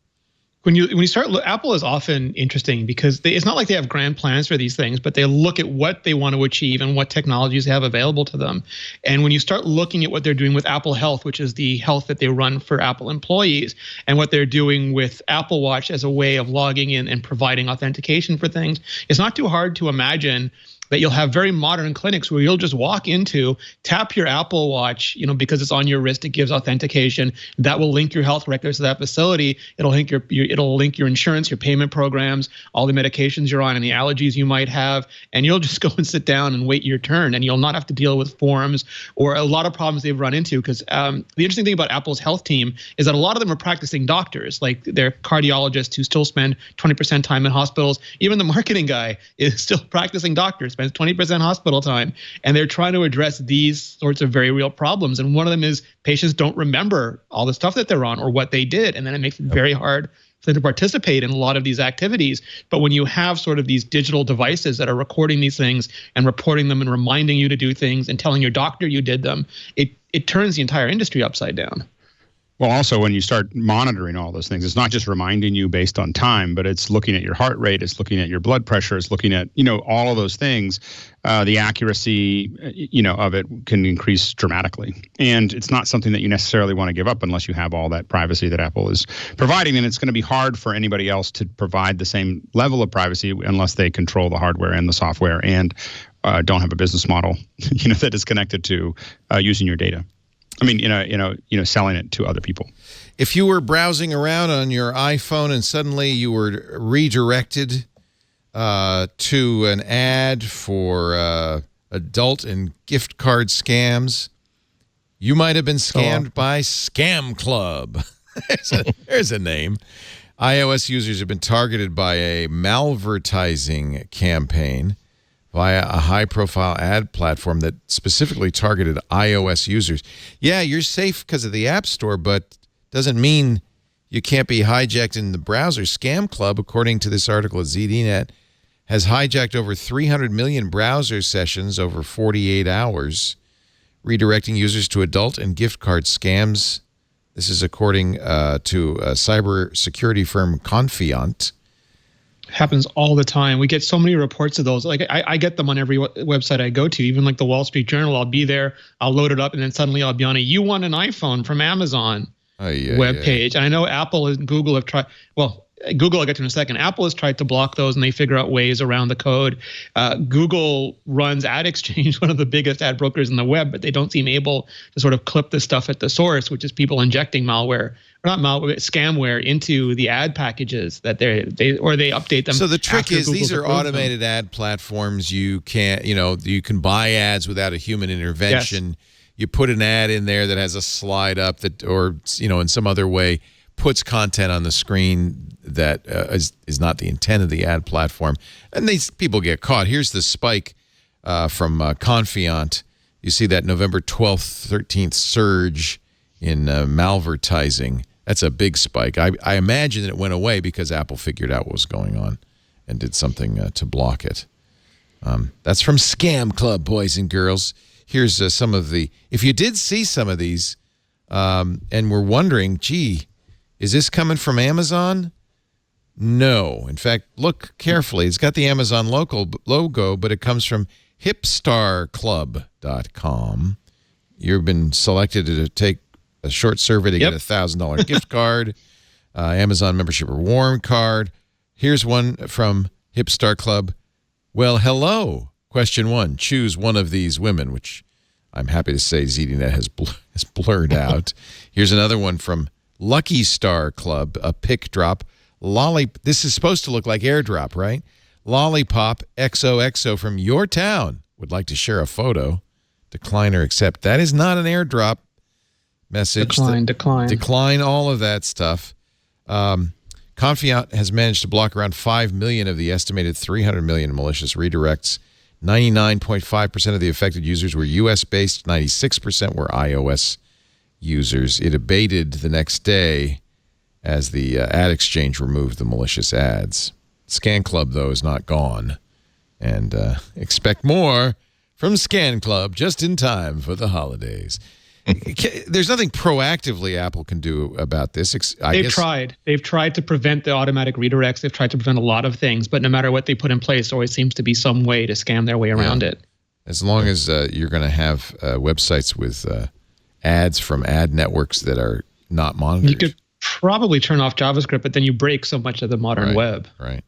When you start, Apple is often interesting because it's not like they have grand plans for these things, but they look at what they want to achieve and what technologies they have available to them. And when you start looking at what they're doing with Apple Health, which is the health that they run for Apple employees, and what they're doing with Apple Watch as a way of logging in and providing authentication for things, it's not too hard to imagine that you'll have very modern clinics where you'll just walk into, tap your Apple Watch, because it's on your wrist, it gives authentication. That will link your health records to that facility. It'll link it'll link your insurance, your payment programs, all the medications you're on, and the allergies you might have. And you'll just go and sit down and wait your turn, and you'll not have to deal with forms or a lot of problems they've run into. Because the interesting thing about Apple's health team is that a lot of them are practicing doctors, like they're cardiologists who still spend 20% time in hospitals. Even the marketing guy is still practicing doctor, spends 20% hospital time, and they're trying to address these sorts of very real problems. And one of them is patients don't remember all the stuff that they're on or what they did, and then it makes it very hard for them to participate in a lot of these activities. But when you have sort of these digital devices that are recording these things and reporting them and reminding you to do things and telling your doctor you did them, it turns the entire industry upside down. Well, also, when you start monitoring all those things, it's not just reminding you based on time, but it's looking at your heart rate, it's looking at your blood pressure, it's looking at, all of those things. The accuracy, of it can increase dramatically. And it's not something that you necessarily want to give up unless you have all that privacy that Apple is providing. And it's going to be hard for anybody else to provide the same level of privacy unless they control the hardware and the software and don't have a business model, that is connected to using your data. I mean, selling it to other people. If you were browsing around on your iPhone and suddenly you were redirected to an ad for adult and gift card scams, you might have been scammed by Scamclub. There's a name. iOS users have been targeted by a malvertising campaign via a high-profile ad platform that specifically targeted iOS users. Yeah, you're safe because of the App Store, but doesn't mean you can't be hijacked in the browser. Scamclub, according to this article at ZDNet, has hijacked over 300 million browser sessions over 48 hours, redirecting users to adult and gift card scams. This is according to a cybersecurity firm Confiant. Happens all the time. We get so many reports of those. Like I get them on every website I go to, even like the Wall Street Journal. I'll be there, I'll load it up, and then suddenly I'll be on you won an iPhone from Amazon webpage. And I know Apple and Google have tried, Google I'll get to in a second. Apple has tried to block those, and they figure out ways around the code. Google runs Ad Exchange, one of the biggest ad brokers in the web, but they don't seem able to sort of clip the stuff at the source, which is people injecting malware. Or not malware, scamware into the ad packages that they update them. So the trick is Google's these are automated ad platforms. You can't, you can buy ads without a human intervention. Yes. You put an ad in there that has a slide up that, or in some other way, puts content on the screen that is not the intent of the ad platform, and these people get caught. Here's the spike from Confiant. You see that November 12th, 13th surge in malvertising. That's a big spike. I imagine that it went away because Apple figured out what was going on and did something to block it. That's from Scamclub, boys and girls. Here's some of the, if you did see some of these and were wondering, gee, is this coming from Amazon? No. In fact, look carefully. It's got the Amazon logo, but it comes from hipstarclub.com. you've been selected to take a short survey to get a $1,000 gift card, Amazon membership reward card. Here's one from Hipstar Club. Well, hello. Question 1. Choose one of these women, which I'm happy to say ZDNet has blurred out. Here's another one from Lucky Star Club, a pick drop. This is supposed to look like airdrop, right? Lollipop XOXO from your town would like to share a photo. Decline or accept. That is not an airdrop message. Decline all of that stuff. Confiant has managed to block around 5 million of the estimated 300 million malicious redirects. 99.5% of the affected users were U.S.-based. 96% were iOS users. It abated the next day as the ad exchange removed the malicious ads. Scamclub, though, is not gone. And expect more from Scamclub just in time for the holidays. There's nothing proactively Apple can do about this. They've tried. They've tried to prevent the automatic redirects. They've tried to prevent a lot of things, but no matter what they put in place, there always seems to be some way to scam their way around it. As long as you're going to have websites with ads from ad networks that are not monitored. You could probably turn off JavaScript, but then you break so much of the modern web. Right.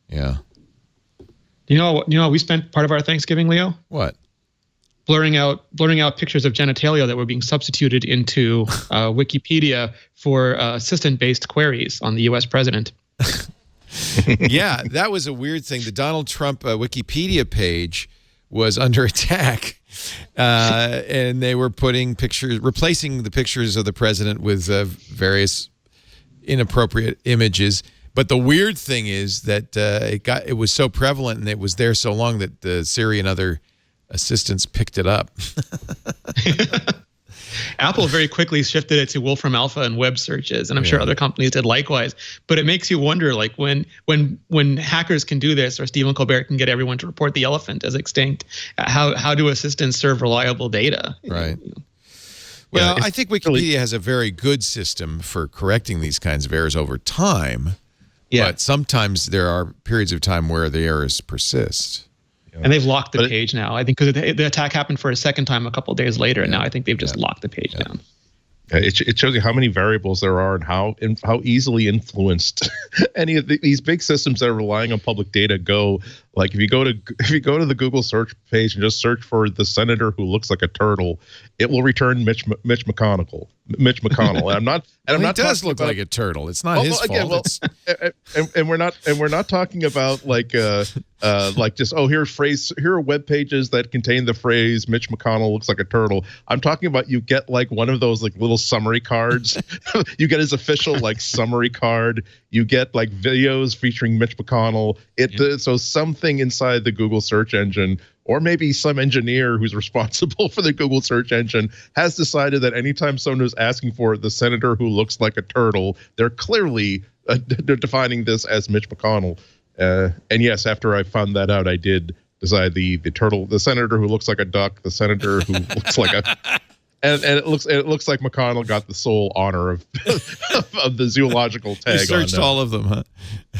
Yeah. You know, we spent part of our Thanksgiving, Leo. What? Blurring out pictures of genitalia that were being substituted into Wikipedia for assistant-based queries on the U.S. president. Yeah, that was a weird thing. The Donald Trump Wikipedia page was under attack, and they were replacing the pictures of the president with various inappropriate images. But the weird thing is that it was so prevalent and it was there so long that Siri and other assistants picked it up. Apple very quickly shifted it to Wolfram Alpha and web searches, and I'm sure other companies did likewise. But it makes you wonder, like when hackers can do this, or Stephen Colbert can get everyone to report the elephant as extinct, how do assistants serve reliable data? Right. Well, I think Wikipedia has a very good system for correcting these kinds of errors over time. Yeah. But sometimes there are periods of time where the errors persist. And they've locked the page now. I think because the attack happened for a second time a couple of days later, and now I think they've just locked the page down. It shows you how many variables there are and how easily influenced any of these big systems that are relying on public data go. Like if you go to the Google search page and just search for the senator who looks like a turtle, it will return Mitch McConnell. And he does look like a turtle. It's not his fault. And we're not talking about like just here are web pages that contain the phrase Mitch McConnell looks like a turtle. I'm talking about you get like one of those like little summary cards. You get his official like summary card. You get like videos featuring Mitch McConnell. So something inside the Google search engine, or maybe some engineer who's responsible for the Google search engine, has decided that anytime someone is asking for the senator who looks like a turtle, they're clearly they're defining this as Mitch McConnell. And yes, after I found that out, I did decide the senator who looks like a duck, the senator who looks like a, and it looks like McConnell got the sole honor of the zoological tag. You searched all of them, huh?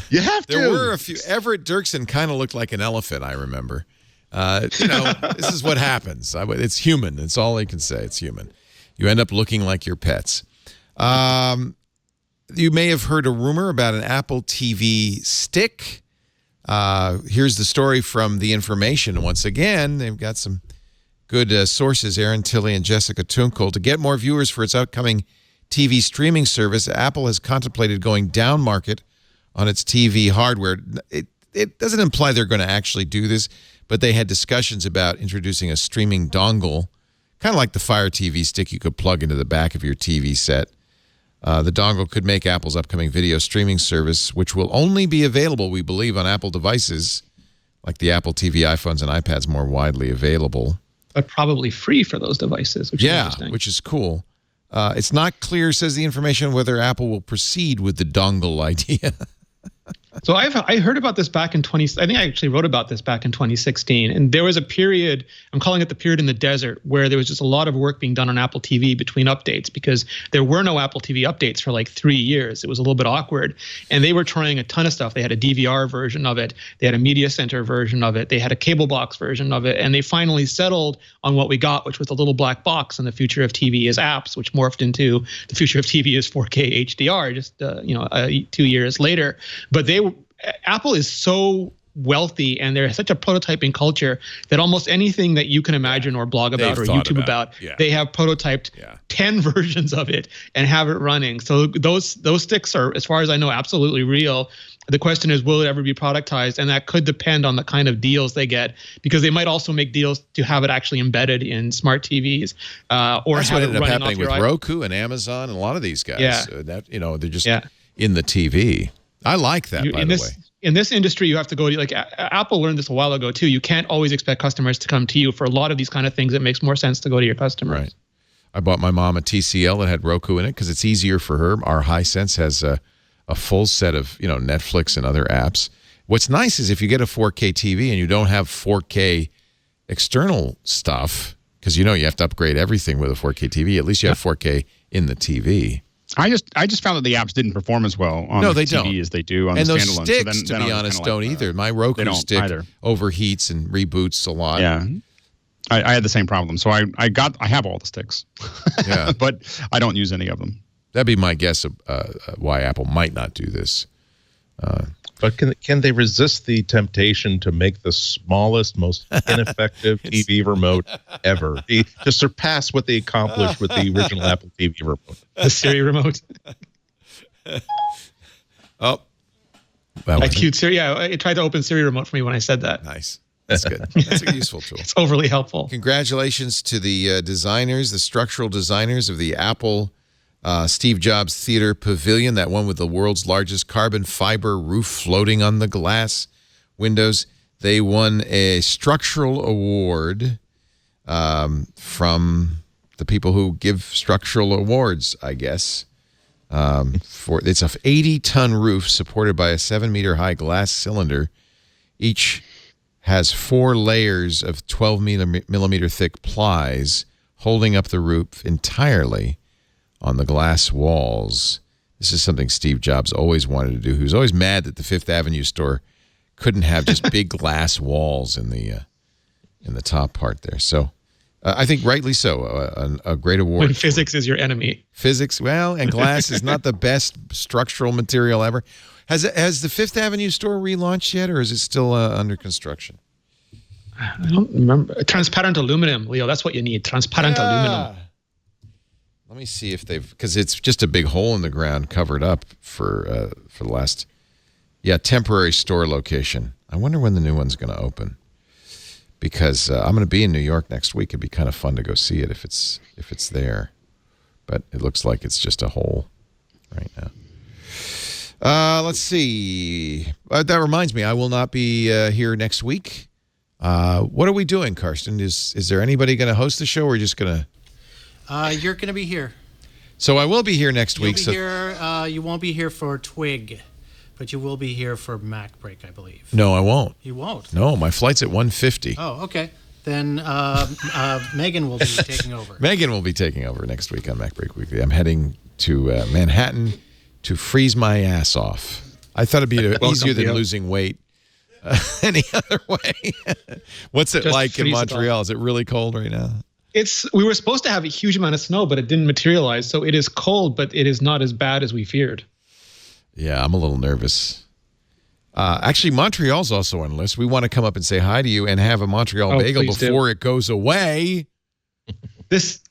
You have to. There were a few. Everett Dirksen kind of looked like an elephant, I remember. This is what happens. It's human. It's all I can say. It's human. You end up looking like your pets. You may have heard a rumor about an Apple TV stick. Here's the story from The Information. Once again, they've got some good sources, Aaron Tilley and Jessica Tunkel. To get more viewers for its upcoming TV streaming service, Apple has contemplated going down market on its TV hardware. It doesn't imply they're going to actually do this, but they had discussions about introducing a streaming dongle, kind of like the Fire TV stick you could plug into the back of your TV set. The dongle could make Apple's upcoming video streaming service, which will only be available, we believe, on Apple devices, like the Apple TV, iPhones, and iPads, more widely available. But probably free for those devices, which is interesting. Which is cool. It's not clear, says The Information, whether Apple will proceed with the dongle idea. So I heard about this back in I think I actually wrote about this back in 2016. And there was a period, I'm calling it the period in the desert, where there was just a lot of work being done on Apple TV between updates because there were no Apple TV updates for like 3 years. It was a little bit awkward. And they were trying a ton of stuff. They had a DVR version of it. They had a media center version of it. They had a cable box version of it. And they finally settled on what we got, which was the little black box, and the future of TV is apps, which morphed into the future of TV is 4K HDR just 2 years later. But Apple is so wealthy and they're such a prototyping culture that almost anything that you can imagine or blog about or YouTube about, they have prototyped 10 versions of it and have it running. So those sticks are, as far as I know, absolutely real. The question is, will it ever be productized? And that could depend on the kind of deals they get, because they might also make deals to have it actually embedded in smart TVs, or that's have what it ended up running happening with Roku and Amazon and a lot of these guys. Yeah. They're just in the TV. I like that, by the way. In this industry, you have to go to, like, Apple learned this a while ago too. You can't always expect customers to come to you for a lot of these kind of things. It makes more sense to go to your customers. Right. I bought my mom a TCL that had Roku in it because it's easier for her. Our Hisense has a full set of Netflix and other apps. What's nice is if you get a 4K TV and you don't have 4K external stuff, because you have to upgrade everything with a 4K TV. At least you have 4K in the TV. I just found that the apps didn't perform as well on the TV as they do on the standalone. And those sticks, to be honest, don't either. My Roku stick overheats and reboots a lot. Yeah. I had the same problem. So I have all the sticks. Yeah. But I don't use any of them. That'd be my guess of why Apple might not do this. But can they resist the temptation to make the smallest, most ineffective TV remote ever, to surpass what they accomplished with the original Apple TV remote? The Siri remote. Oh. That cute Siri. Yeah, it tried to open Siri remote for me when I said that. Nice. That's good. That's a useful tool. It's overly helpful. Congratulations to the designers, the structural designers of the Apple Steve Jobs Theater Pavilion, that one with the world's largest carbon fiber roof floating on the glass windows. They won a structural award from the people who give structural awards, I guess. It's a 80-ton roof supported by a 7-meter-high glass cylinder. Each has 4 layers of 12-millimeter thick plies holding up the roof entirely on the glass walls. This is something Steve Jobs always wanted to do. He was always mad that the Fifth Avenue store couldn't have just big glass walls in the top part there. So I think rightly so, a great award. When physics is your enemy. Physics, and glass is not the best structural material ever. Has the Fifth Avenue store relaunched yet, or is it still under construction? I don't remember. Transparent aluminum, Leo. That's what you need. Transparent aluminum. Let me see if because it's just a big hole in the ground covered up for the last, temporary store location. I wonder when the new one's going to open, because I'm going to be in New York next week. It'd be kind of fun to go see it if it's there, but it looks like it's just a hole right now. Let's see. That reminds me, I will not be here next week. What are we doing, Karsten? Is there anybody going to host the show, or are we just going to? You're going to be here. So I will be here next week. You won't be here for Twig, but you will be here for MacBreak, I believe. No, I won't. You won't? No, my flight's at 1:50. Oh, okay. Then Megan will be taking over. Megan will be taking over next week on MacBreak Weekly. I'm heading to Manhattan to freeze my ass off. I thought it'd be easier than losing weight any other way. What's it like in Montreal? Is it really cold right now? We were supposed to have a huge amount of snow, but it didn't materialize. So it is cold, but it is not as bad as we feared. Yeah, I'm a little nervous. Actually, Montreal's also on the list. We want to come up and say hi to you and have a Montreal bagel before it goes away. This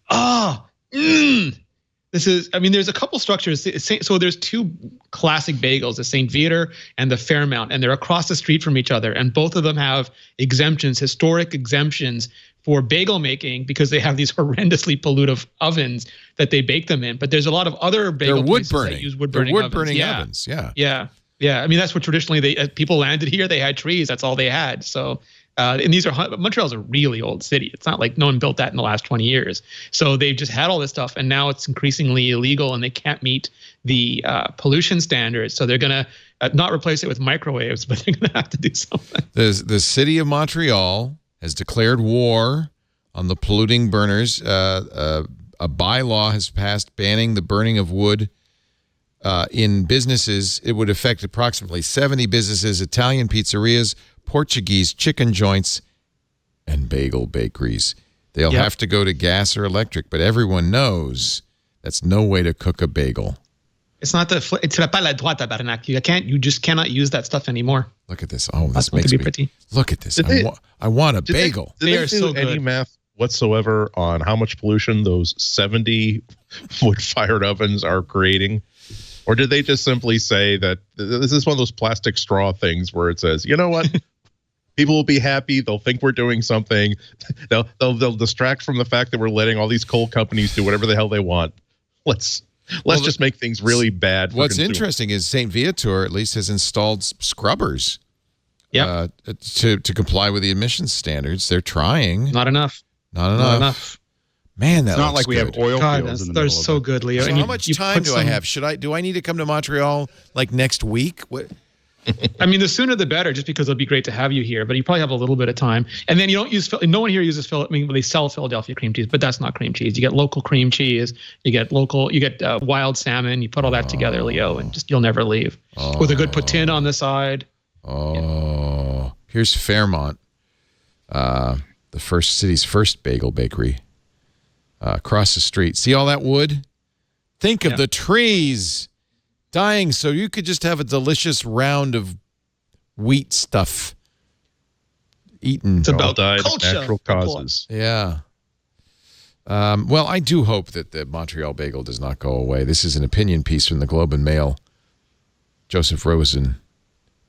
is, there's a couple structures. So there's 2 classic bagels, the St. Viateur and the Fairmount, and they're across the street from each other. And both of them have exemptions, historic exemptions for bagel making, because they have these horrendously pollutive ovens that they bake them in. But there's a lot of other bagel places that use wood-burning ovens. Yeah. Yeah. That's what traditionally people landed here. They had trees. That's all they had. So And Montreal's a really old city. It's not like no one built that in the last 20 years. So they've just had all this stuff, and now it's increasingly illegal, and they can't meet the pollution standards. So they're going to not replace it with microwaves, but they're going to have to do something. The city of Montreal has declared war on the polluting burners. A bylaw has passed banning the burning of wood in businesses. It would affect approximately 70 businesses, Italian pizzerias, Portuguese chicken joints, and bagel bakeries. They'll have to go to gas or electric, but everyone knows that's no way to cook a bagel. It's not it's pas la droite, tabarnak. You just cannot use that stuff anymore. Look at this. Oh, this makes me pretty. Look at this. I want a bagel. Did they do any math whatsoever on how much pollution those 70 wood-fired ovens are creating? Or did they just simply say that this is one of those plastic straw things where it says, you know what? People will be happy. They'll think we're doing something. They'll distract from the fact that we're letting all these coal companies do whatever the hell they want. Let's just make things really bad. What's interesting is St. Viator at least has installed scrubbers to comply with the emissions standards. They're trying. Not enough. Not enough. Man, that's not like we have oil fields in the they're middle so of it. good, Leo. So and how much time do I have? Do I need to come to Montreal like next week? What? I mean, the sooner the better, just because it'll be great to have you here. But you probably have a little bit of time. And then you don't use. No one here uses. I mean, they sell Philadelphia cream cheese, but that's not cream cheese. You get local cream cheese. You get wild salmon. You put all that together, Leo, and just you'll never leave. With a good poutine on the side. Here's Fairmont, the city's first bagel bakery. Across the street. See all that wood? Think of the trees dying so you could just have a delicious round of wheat stuff eaten. It's about died culture. Natural causes. Yeah. Well, I do hope that the Montreal bagel does not go away. This is an opinion piece from the Globe and Mail. Joseph Rosen,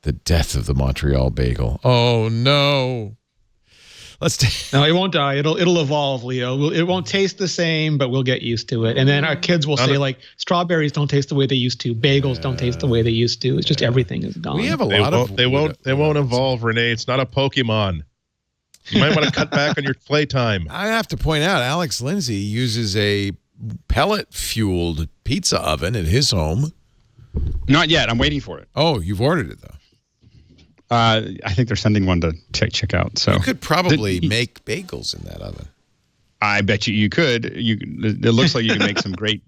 the death of the Montreal bagel. Oh, no. No, it won't die. It'll evolve, Leo. It won't taste the same, but we'll get used to it. And then our kids will say, like, strawberries don't taste the way they used to. Bagels don't taste the way they used to. It's just everything is gone. We have a lot of. They won't evolve, Rene. It's not a Pokemon. You might want to cut back on your playtime. I have to point out, Alex Lindsay uses a pellet-fueled pizza oven at his home. Not yet. I'm waiting for it. Oh, you've ordered it, though. I think they're sending one to check out. So you could probably make bagels in that oven. I bet you could. It looks like you can make some great.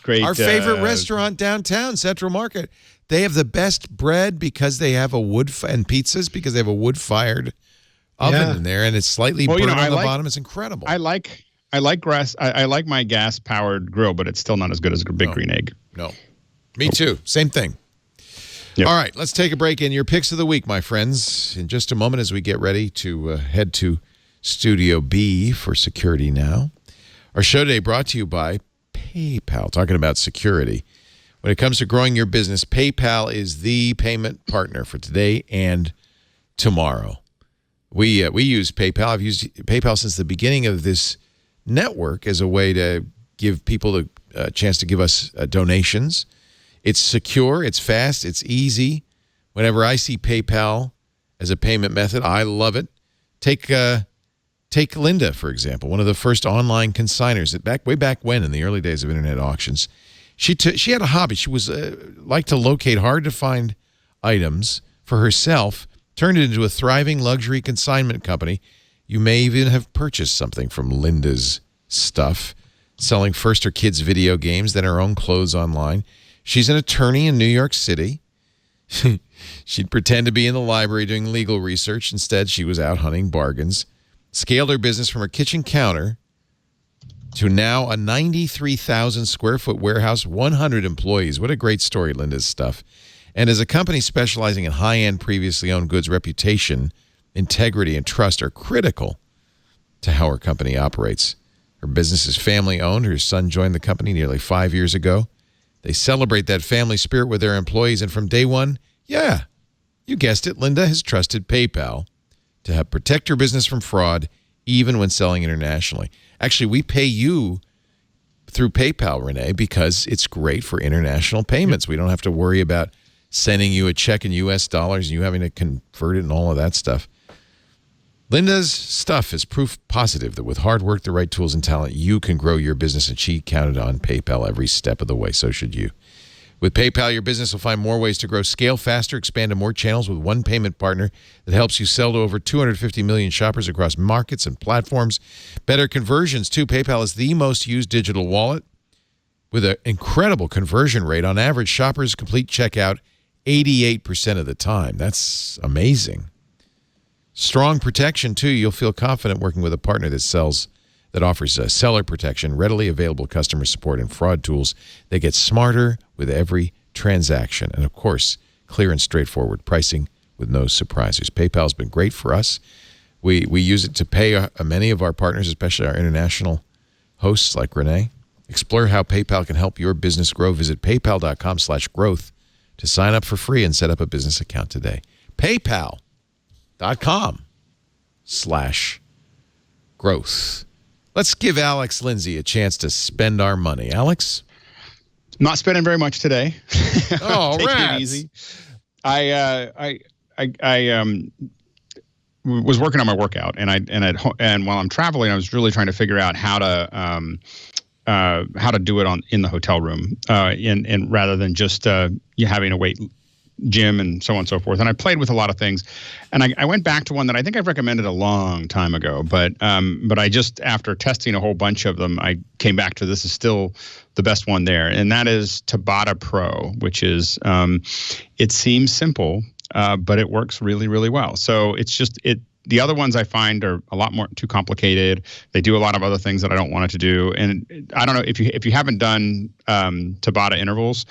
Our favorite restaurant downtown, Central Market. They have the best bread because they have and pizzas because they have a wood-fired oven in there, and it's slightly burned on the bottom. It's incredible. I like my gas-powered grill, but it's still not as good as a big green egg. No, me too. Same thing. Yep. All right, let's take a break in your picks of the week, my friends, in just a moment as we get ready to head to Studio B for Security Now. Our show today brought to you by PayPal, talking about security. When it comes to growing your business, PayPal is the payment partner for today and tomorrow. We use PayPal. I've used PayPal since the beginning of this network as a way to give people a chance to give us donations. It's secure, it's fast, it's easy. Whenever I see PayPal as a payment method, I love it. Take Linda, for example, one of the first online consigners way back when in the early days of internet auctions. She had a hobby. She was liked to locate hard-to-find items for herself, turned it into a thriving luxury consignment company. You may even have purchased something from Linda's stuff, selling first her kids' video games, then her own clothes online. She's an attorney in New York City. She'd pretend to be in the library doing legal research. Instead, she was out hunting bargains. Scaled her business from her kitchen counter to now a 93,000 square foot warehouse, 100 employees. What a great story, Linda's stuff. And as a company specializing in high-end previously owned goods, reputation, integrity, and trust are critical to how her company operates. Her business is family-owned. Her son joined the company nearly 5 years ago. They celebrate that family spirit with their employees, and from day one, you guessed it, Linda has trusted PayPal to help protect her business from fraud, even when selling internationally. Actually, we pay you through PayPal, Rene, because it's great for international payments. We don't have to worry about sending you a check in U.S. dollars and you having to convert it and all of that stuff. Linda's stuff is proof positive that with hard work, the right tools, and talent, you can grow your business, and she counted on PayPal every step of the way. So should you. With PayPal, your business will find more ways to grow, scale faster, expand to more channels with one payment partner that helps you sell to over 250 million shoppers across markets and platforms. Better conversions, too. PayPal is the most used digital wallet with an incredible conversion rate. On average, shoppers complete checkout 88% of the time. That's amazing. Strong protection, too. You'll feel confident working with a partner that offers seller protection, readily available customer support, and fraud tools. They get smarter with every transaction. And, of course, clear and straightforward pricing with no surprises. PayPal's been great for us. We use it to pay many of our partners, especially our international hosts like Rene. Explore how PayPal can help your business grow. Visit paypal.com/growth to sign up for free and set up a business account today. PayPal.com/growth. Let's give Alex Lindsay a chance to spend our money. Alex? Not spending very much today. Oh, Taking rats. it easy. I was working on my workout, and while I'm traveling, I was really trying to figure out how to do it in the hotel room, and rather than just you having a weight gym and so on and so forth. And I played with a lot of things, and I went back to one that I think I've recommended a long time ago, but I just, after testing a whole bunch of them, I came back to this is still the best one there, and that is Tabata Pro, which is it seems simple, but it works really, really well. So it's just the other ones I find are a lot more too complicated. They do a lot of other things that I don't want it to do. And I don't know if you haven't done Tabata intervals,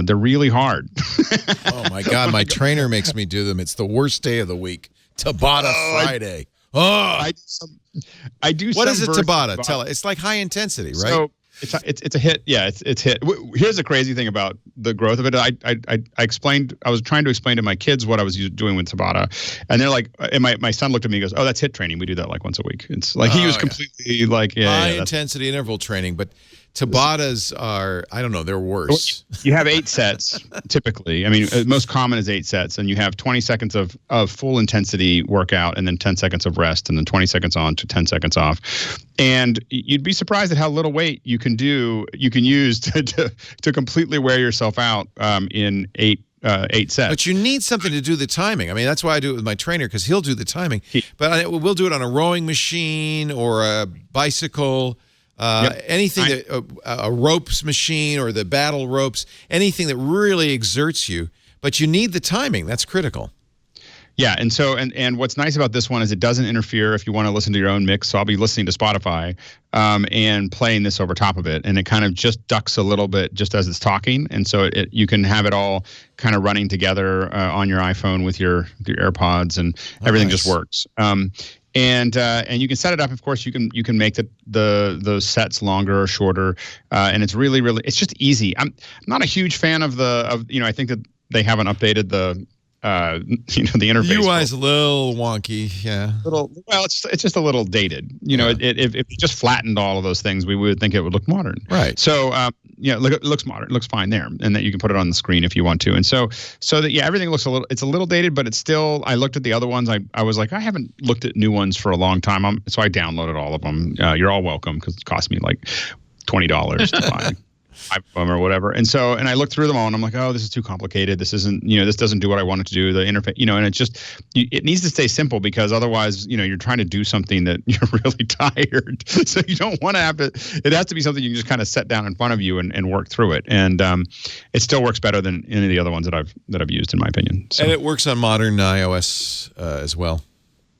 they're really hard. Oh my God, my trainer makes me do them. It's the worst day of the week. Tabata Friday. I do. What some is it, versions of Tabata? Tell it. It's like high intensity, right? So it's a hit. Yeah, it's hit. Here's the crazy thing about the growth of it. I was trying to explain to my kids what I was doing with Tabata, and they're like, and my son looked at me and goes, "Oh, that's hit training. We do that like once a week." It's like he was completely like high intensity interval training, but Tabatas are, I don't know, they're worse. You have 8 sets typically. I mean, most common is 8 sets, and you have 20 seconds of full intensity workout, and then 10 seconds of rest, and then 20 seconds on to 10 seconds off. And you'd be surprised at how little weight you can use to completely wear yourself out in 8 sets. But you need something to do the timing. I mean, that's why I do it with my trainer, because he'll do the timing. But we'll do it on a rowing machine or a bicycle. Anything that a ropes machine or the battle ropes, anything that really exerts you, but you need the timing. That's critical. Yeah, and so and what's nice about this one is it doesn't interfere if you want to listen to your own mix. So I'll be listening to Spotify and playing this over top of it, and it kind of just ducks a little bit just as it's talking, and so you can have it all kind of running together on your iPhone with your AirPods, and everything just works. And you can set it up. Of course, you can make those sets longer or shorter, and it's really, really, it's just easy. I'm not a huge fan of I think that they haven't updated the the interface. UI is a little wonky, yeah. It's just a little dated. If it just flattened all of those things, we would think it would look modern. Right. So it looks modern. It looks fine there, and that you can put it on the screen if you want to. And so that everything looks it's a little dated, but it's still. I looked at the other ones. I was like, I haven't looked at new ones for a long time. So I downloaded all of them. You're all welcome, because it cost me like $20 to buy 5 of them or whatever. And I looked through them all, and I'm like, oh, this is too complicated. This isn't, this doesn't do what I want it to do. The interface, and it's just, it needs to stay simple, because otherwise, you're trying to do something that you're really tired. So you don't want to have to, it has to be something you can just kind of set down in front of you and work through it. And it still works better than any of the other ones that I've used, in my opinion. So. And it works on modern iOS as well.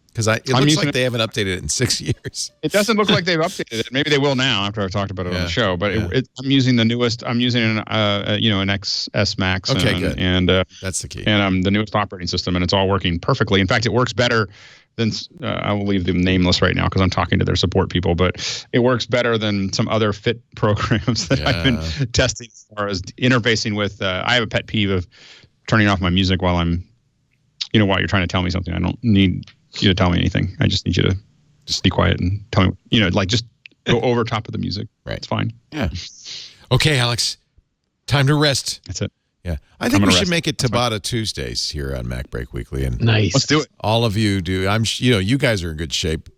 Because it looks like they haven't updated it in 6 years. It doesn't look like they've updated it. Maybe they will now after I've talked about it on the show. But I'm using the newest. I'm using an XS Max. Okay, good. And that's the key. And the newest operating system, and it's all working perfectly. In fact, it works better than. I will leave them nameless right now because I'm talking to their support people. But it works better than some other Fit programs that I've been testing as far as interfacing with. I have a pet peeve of turning off my music while I'm, while you're trying to tell me something. I don't need you to tell me anything. I just need you to just be quiet and tell me, just go over top of the music. Right. It's fine. Yeah. Okay, Alex. Time to rest. That's it. Yeah, I think we should make it Tabata Tuesdays here on MacBreak Weekly, and Nice. Let's do it. all of you do. You guys are in good shape.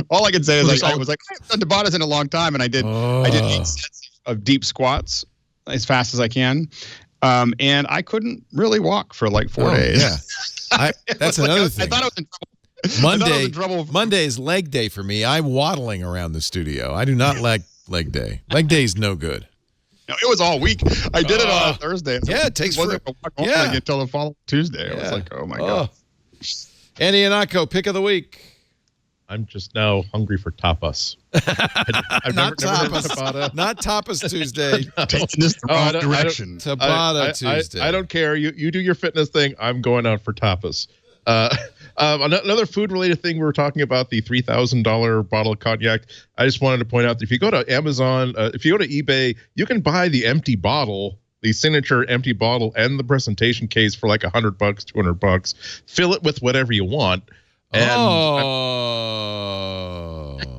All I can say is I was like, I haven't done Tabatas in a long time, and I did 8 sets of deep squats as fast as I can, and I couldn't really walk for like 4 days. Yeah, that's another thing. I thought I was in trouble. Monday is leg day for me. I'm waddling around the studio. I do not like leg day. Leg day is no good. No, it was all week. I did it on Thursday. So yeah, it takes for until the following Tuesday. I was like, oh my god. Andy Ihnatko, pick of the week. I'm just now hungry for tapas. I've Not never heard of tapas. Tabata. Not tapas Tuesday. Taking this the wrong direction. Tabata Tuesday. I don't care. You do your fitness thing. I'm going out for tapas. Another food-related thing, we were talking about the $3,000 bottle of cognac. I just wanted to point out that if you go to Amazon, if you go to eBay, you can buy the empty bottle, the signature empty bottle, and the presentation case for like $100, $200. Fill it with whatever you want. And,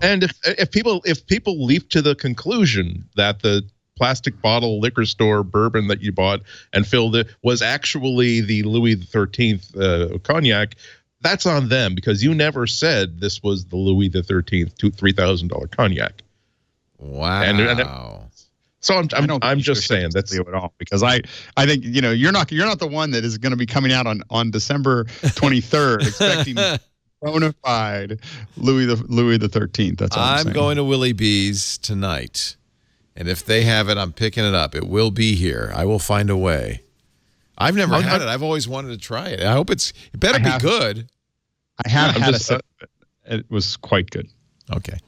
and if people leap to the conclusion that the plastic bottle liquor store bourbon that you bought and filled it was actually the Louis XIII cognac, that's on them, because you never said this was the Louis XIII $3,000 cognac. Wow. So I'm just saying that's at all, because I think you're not the one that is going to be coming out on December 23rd expecting bona fide Louis the 13th. That's all I'm saying. going to Willie B's tonight. And if they have it, I'm picking it up. It will be here. I will find a way. I've never had it. I've always wanted to try it. I hope it better be good. I have had a sip. It was quite good. Okay.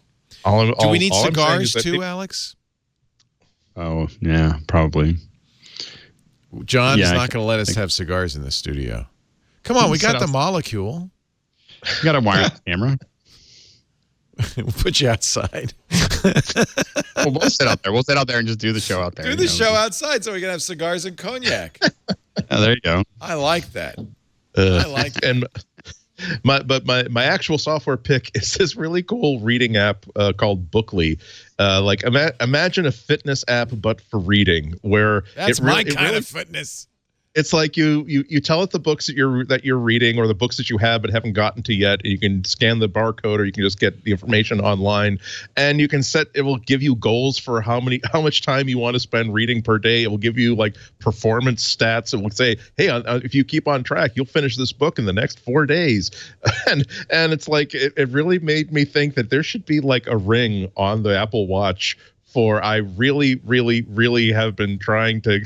Do we need cigars too, Alex? Oh, yeah, probably. John is not going to let us have cigars in the studio. Come on, we got the molecule. You got a wireless camera. We'll put you outside. Well, we'll sit out there. We'll sit out there and just do the show out there. Do the show outside so we can have cigars and cognac. Oh, there you go. I like that. I like that. And my actual software pick is this really cool reading app called Bookly. Imagine a fitness app but for reading, where that's my kind of fitness. It's like you tell it the books that you're reading, or the books that you have but haven't gotten to yet. You can scan the barcode, or you can just get the information online, and you can it will give you goals for how much time you want to spend reading per day. It will give you like performance stats. It will say, hey, if you keep on track, you'll finish this book in the next 4 days. and it's like it really made me think that there should be like a ring on the Apple Watch. I really, really, really have been trying to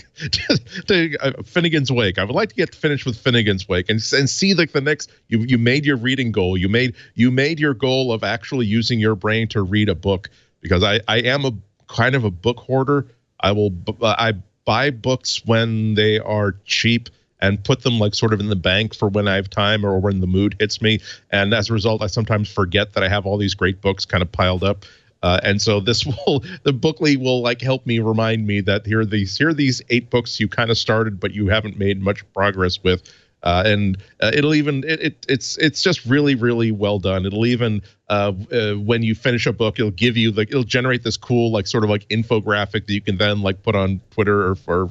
Finnegan's Wake. I would like to get finished with Finnegan's Wake and see like the next. You made your reading goal. You made your goal of actually using your brain to read a book, because I am a kind of a book hoarder. I buy books when they are cheap and put them like sort of in the bank for when I have time or when the mood hits me. And as a result, I sometimes forget that I have all these great books kind of piled up. And so the Bookly will like help me remind me that here are these 8 books you kind of started but you haven't made much progress with, and it'll even it's just really, really well done. It'll even when you finish a book, it'll give you it'll generate this cool like sort of like infographic that you can then like put on Twitter or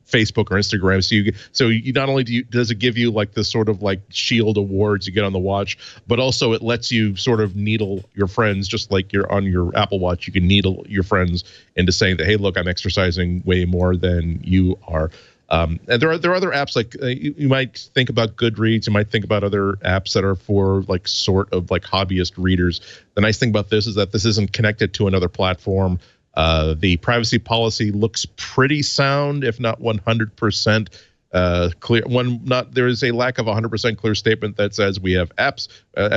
Facebook or Instagram. So you not only does it give you like this sort of like shield awards you get on the watch, but also it lets you sort of needle your friends, just like you're on your Apple Watch. You can needle your friends into saying that, hey, look, I'm exercising way more than you are. And there are other apps like you might think about Goodreads. You might think about other apps that are for like sort of like hobbyist readers. The nice thing about this is that this isn't connected to another platform. The privacy policy looks pretty sound, if not 100% clear. There is a lack of 100% clear statement that says we have apps.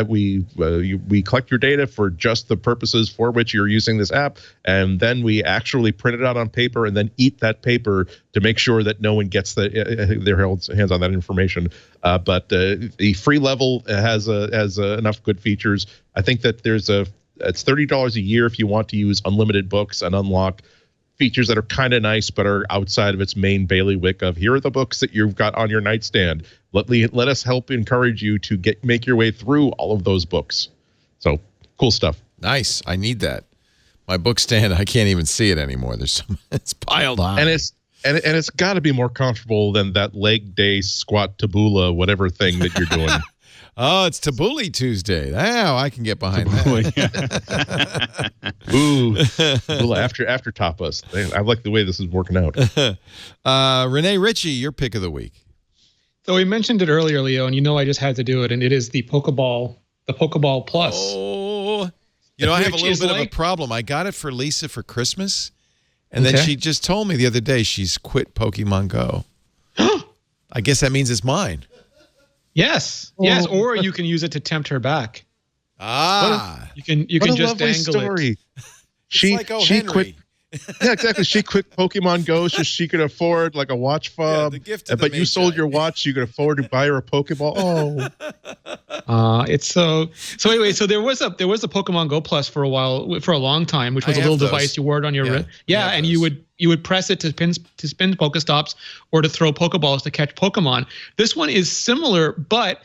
We collect your data for just the purposes for which you're using this app, and then we actually print it out on paper and then eat that paper to make sure that no one gets their hands on that information. But the free level has enough good features. I think that it's $30 a year if you want to use unlimited books and unlock features that are kind of nice but are outside of its main bailiwick of here are the books that you've got on your nightstand. Let us help encourage you to make your way through all of those books. So cool stuff. Nice. I need that. My book stand, I can't even see it anymore. It's piled high. And And it's got to be more comfortable than that leg day squat tabula, whatever thing that you're doing. Oh, it's Tabbouleh Tuesday. Now I can get behind that. Ooh, tabula after tapas. I like the way this is working out. Rene, Ritchie, your pick of the week. So we mentioned it earlier, Leo, and I just had to do it, and it is the Pokeball Plus. Oh, I have a little bit of a problem. I got it for Lisa for Christmas, and then she just told me the other day she's quit Pokemon Go. I guess that means it's mine. Yes, or you can use it to tempt her back. You can just dangle it. She like Henry. quit. Yeah, exactly. She quit Pokemon Go so she could afford like a watch fob. the gift of but the you sold Magi. your watch, you could afford to buy her a Pokeball. Oh, It's so anyway. So there was a Pokemon Go Plus for a long time, which was a little device you wore it on your wrist. Yeah, and you would press it to spin Pokestops or to throw Pokeballs to catch Pokemon. This one is similar, but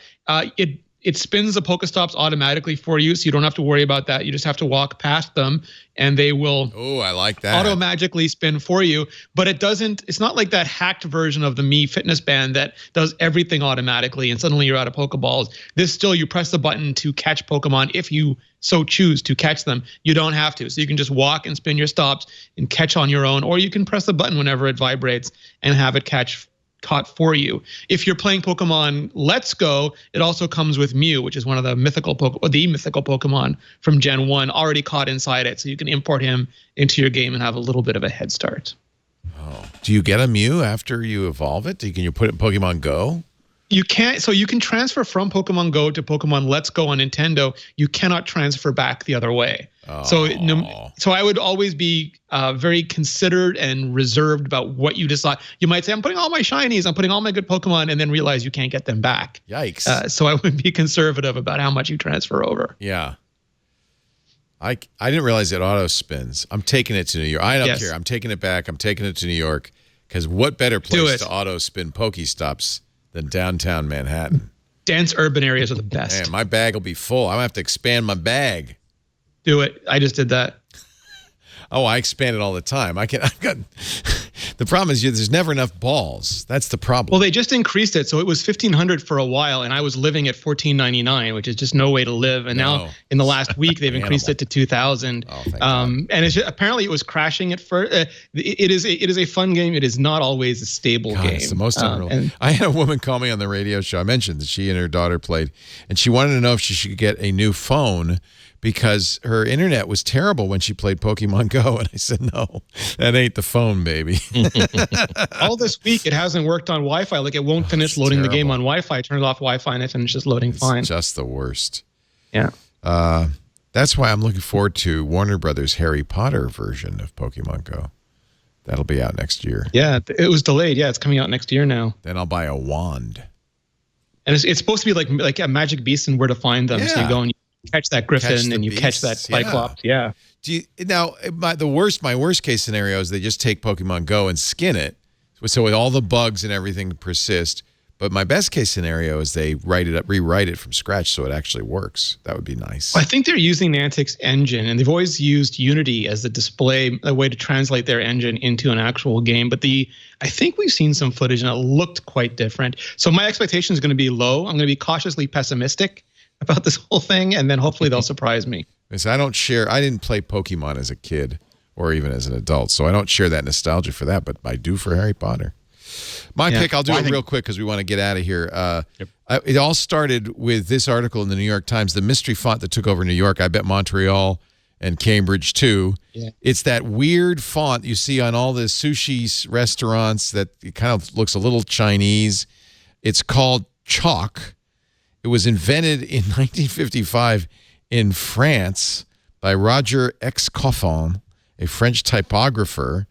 it spins the Pokestops automatically for you, so you don't have to worry about that. You just have to walk past them, and they will. Oh, I like that. Auto-magically spin for you, but it doesn't. It's not like that hacked version of the Mi Fitness Band that does everything automatically, and suddenly you're out of Pokeballs. This still, you press the button to catch Pokemon if you so choose to catch them. You don't have to, so you can just walk and spin your stops and catch on your own, or you can press the button whenever it vibrates and have it caught for you. If you're playing Pokemon Let's Go, it also comes with Mew, which is one of the mythical Pokemon from Gen 1 already caught inside it. So you can import him into your game and have a little bit of a head start. Oh. Do you get a Mew after you evolve it? Can you put it in Pokemon Go? You can't. So you can transfer from Pokemon Go to Pokemon Let's Go on Nintendo. You cannot transfer back the other way. Oh. So I would always be very considered and reserved about what you decide. You might say, I'm putting all my shinies, I'm putting all my good Pokemon, and then realize you can't get them back. Yikes. So I would be conservative about how much you transfer over. Yeah. I didn't realize it auto spins. I'm taking it to New York. I don't care. I'm taking it back. I'm taking it to New York, because what better place to auto spin Pokestops than downtown Manhattan? Dense urban areas are the best. Man, my bag will be full. I'm going to have to expand my bag. Do it. I just did that. Oh, I expand it all the time. I've got. The problem is there's never enough balls. That's the problem. Well, they just increased it, so it was $1,500 for a while, and I was living at $1,499, which is just no way to live. And now, in the last week, they've increased it to $2,000. Oh, thank God. And apparently, it was crashing at first. It is a fun game. It is not always a stable game. It's the most unreal. I had a woman call me on the radio show. I mentioned that she and her daughter played, and she wanted to know if she should get a new phone, because her internet was terrible when she played Pokemon Go. And I said, no, that ain't the phone, baby. All this week, it hasn't worked on Wi-Fi. Like, it won't finish loading the game on Wi-Fi. Turn it off Wi-Fi, and it finishes loading fine. It's just the worst. Yeah. That's why I'm looking forward to Warner Brothers' Harry Potter version of Pokemon Go. That'll be out next year. Yeah, it was delayed. Yeah, it's coming out next year now. Then I'll buy a wand. And it's supposed to be like a Magic Beast and Where to Find Them. Yeah. So you go and catch that Griffin and you catch that Cyclops. Yeah. My worst case scenario is they just take Pokemon Go and skin it, so all the bugs and everything persist. But my best case scenario is they rewrite it from scratch so it actually works. That would be nice. Well, I think they're using Niantic's engine, and they've always used Unity as a way to translate their engine into an actual game. But I think we've seen some footage and it looked quite different. So my expectation is going to be low. I'm going to be cautiously pessimistic about this whole thing, and then hopefully they'll surprise me. Because I didn't play Pokemon as a kid or even as an adult, so I don't share that nostalgia for that, but I do for Harry Potter. My pick, I'll do it real quick because we want to get out of here. It all started with this article in the New York Times, the mystery font that took over New York. I bet Montreal and Cambridge too. Yeah. It's that weird font you see on all the sushi restaurants that it kind of looks a little Chinese. It's called chalk. It was invented in 1955 in France by Roger Excoffin, a French typographer.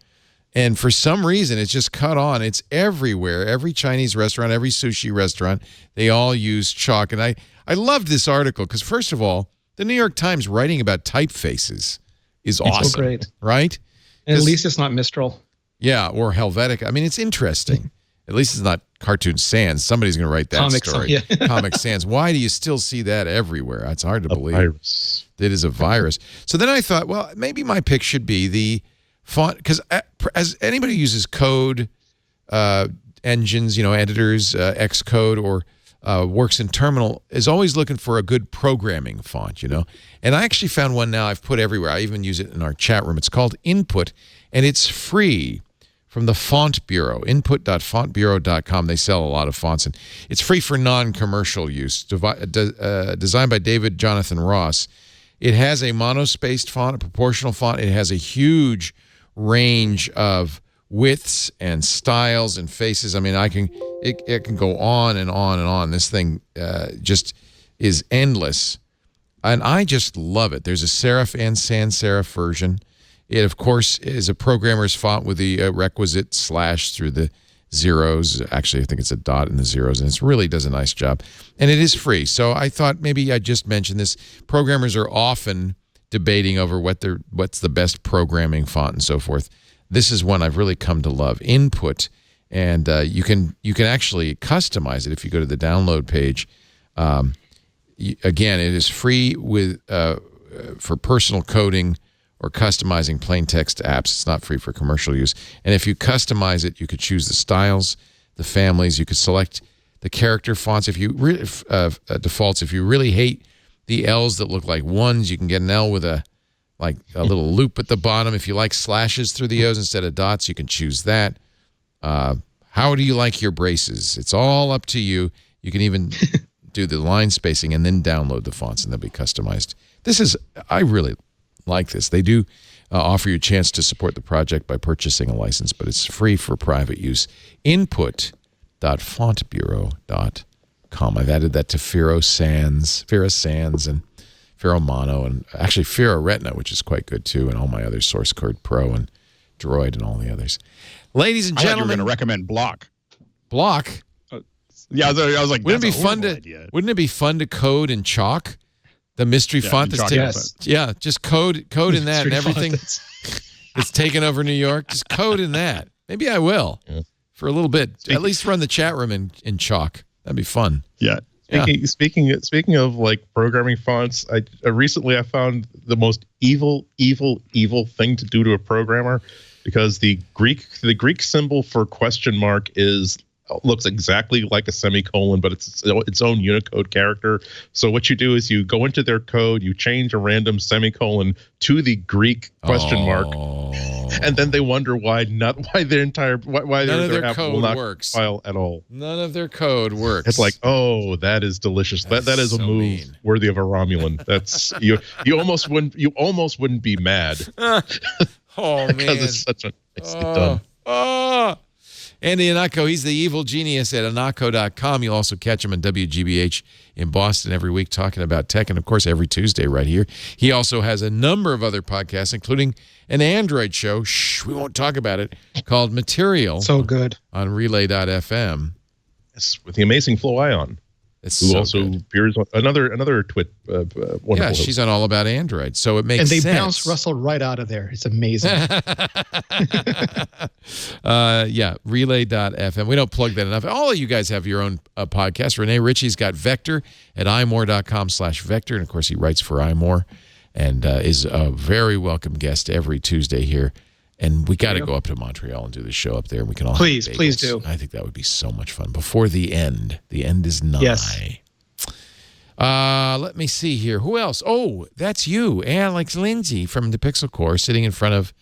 And for some reason, it's just caught on. It's everywhere. Every Chinese restaurant, every sushi restaurant, they all use chalk. And I loved this article because, first of all, the New York Times writing about typefaces is awesome. So great. Right? And at least it's not Mistral. Yeah, or Helvetica. I mean, it's interesting. At least it's not Cartoon Sans. Somebody's going to write that story. Yeah. Comic Sans. Why do you still see that everywhere? It's hard to believe. Virus. It is a virus. So then I thought, well, maybe my pick should be the font, because as anybody who uses code engines, editors, Xcode, or works in terminal, is always looking for a good programming font, And I actually found one now I've put everywhere. I even use it in our chat room. It's called Input, and it's free from the Font Bureau, input.fontbureau.com. They sell a lot of fonts, and it's free for non-commercial use. Designed by David Jonathan Ross. It has a monospaced font, a proportional font. It has a huge range of widths and styles and faces. I mean, it can go on and on and on. This thing just is endless, and I just love it. There's a serif and sans serif version. It, of course, is a programmer's font with the requisite slash through the zeros. Actually, I think it's a dot in the zeros, and it really does a nice job. And it is free. So I thought maybe I'd just mention this. Programmers are often debating over what's the best programming font and so forth. This is one I've really come to love, Input, and you can actually customize it if you go to the download page. Again, it is free with for personal coding or customizing plain text apps. It's not free for commercial use. And if you customize it, you could choose the styles, the families. You could select the character fonts. If you defaults, if you really hate the L's that look like ones, you can get an L with a little loop at the bottom. If you like slashes through the O's instead of dots, you can choose that. How do you like your braces? It's all up to you. You can even do the line spacing and then download the fonts, and they'll be customized. I really like this. They do offer you a chance to support the project by purchasing a license, but it's free for private use. Input.fontbureau.com. I've added that to Fira Sans, and Fira Mono, and actually Fira Retina, which is quite good too, and all my other Source Code Pro and Droid and all the others. Ladies and I thought gentlemen, you were going to recommend Block. Block. Yeah, I was like, wouldn't it be fun to code in chalk? The mystery font that's just code in that, and everything it's taken over New York. Just code in that. Maybe I will for a little bit. At least run the chat room in chalk. That'd be fun. Yeah. Speaking of like programming fonts, recently I found the most evil thing to do to a programmer, because the Greek symbol for question mark looks exactly like a semicolon, but it's its own Unicode character. So what you do is you go into their code, you change a random semicolon to the Greek question mark, and then they wonder why their entire why none of their app code will not works. File at all. None of their code works. It's like, oh, that is delicious. That is so a move mean. Worthy of a Romulan. That's you almost wouldn't be mad. Oh man, because it's such a nicely done. Andy Ihnatko, he's the evil genius at Ihnatko.com. You'll also catch him on WGBH in Boston every week talking about tech, and, of course, every Tuesday right here. He also has a number of other podcasts, including an Android show, we won't talk about it, called Material. So good. On Relay.fm. Yes, with the amazing Flo Ion. Who so also good. appears on another twit. Wonderful yeah, she's on All About Android, so it makes sense. And they bounce Russell right out of there. It's amazing. Relay.fm. We don't plug that enough. All of you guys have your own podcast. Rene Ritchie's got Vector at imore.com/Vector, and of course he writes for iMore, and is a very welcome guest every Tuesday here. And we got to go up to Montreal and do the show up there, and we can all please bagels. do. I think that would be so much fun before the end. The end is nigh. Yes. Let me see here. Who else? Oh, that's you, Alex Lindsay from the Pixel Corps, sitting in front of,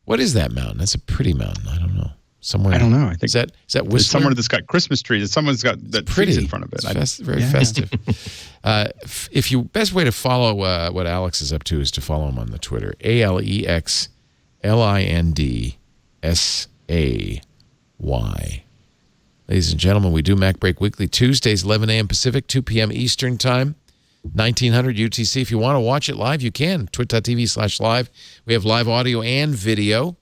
what is that mountain? That's a pretty mountain. I don't know. Somewhere. I don't know. I think is that Whistler? It's somewhere that's got Christmas trees. Someone's got that trees in front of it. It's very festive. Best way to follow what Alex is up to is to follow him on the Twitter. AlexLindsay. Ladies and gentlemen, we do MacBreak Weekly Tuesdays, 11 a.m. Pacific, 2 p.m. Eastern Time, 1900 UTC. If you want to watch it live, you can. Twit.tv/live. We have live audio and video.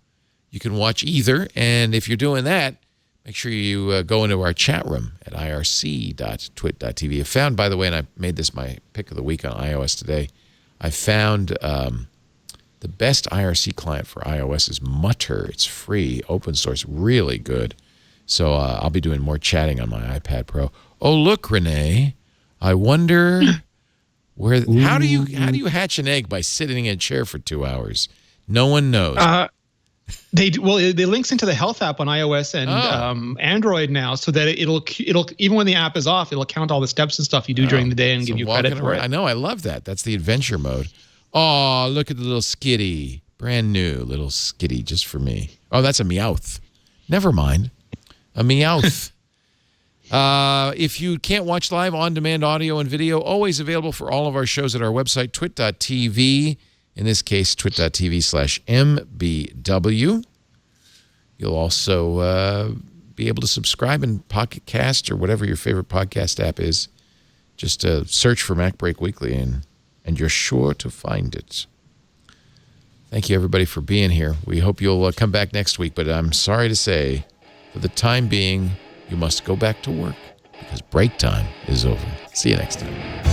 You can watch either. And if you're doing that, make sure you go into our chat room at irc.twit.tv. I found, by the way, and I made this my pick of the week on iOS today, I found the best IRC client for iOS is Mutter. It's free, open source, really good. So I'll be doing more chatting on my iPad Pro. Oh, look, Rene, I wonder how do you hatch an egg by sitting in a chair for 2 hours? No one knows. They links into the health app on iOS and Android now, so that it'll even when the app is off, it'll count all the steps and stuff you do during the day and give you credit for it. I know, I love that. That's the adventure mode. Oh, look at the little skitty, brand new little skitty just for me. Oh, that's a Meowth. Never mind, a Meowth. If you can't watch live, on-demand audio and video, always available for all of our shows at our website, twit.tv. In this case, twit.tv/MBW. You'll also be able to subscribe in Pocket Cast or whatever your favorite podcast app is. Just search for MacBreak Weekly, and you're sure to find it. Thank you, everybody, for being here. We hope you'll come back next week, but I'm sorry to say, for the time being, you must go back to work because break time is over. See you next time.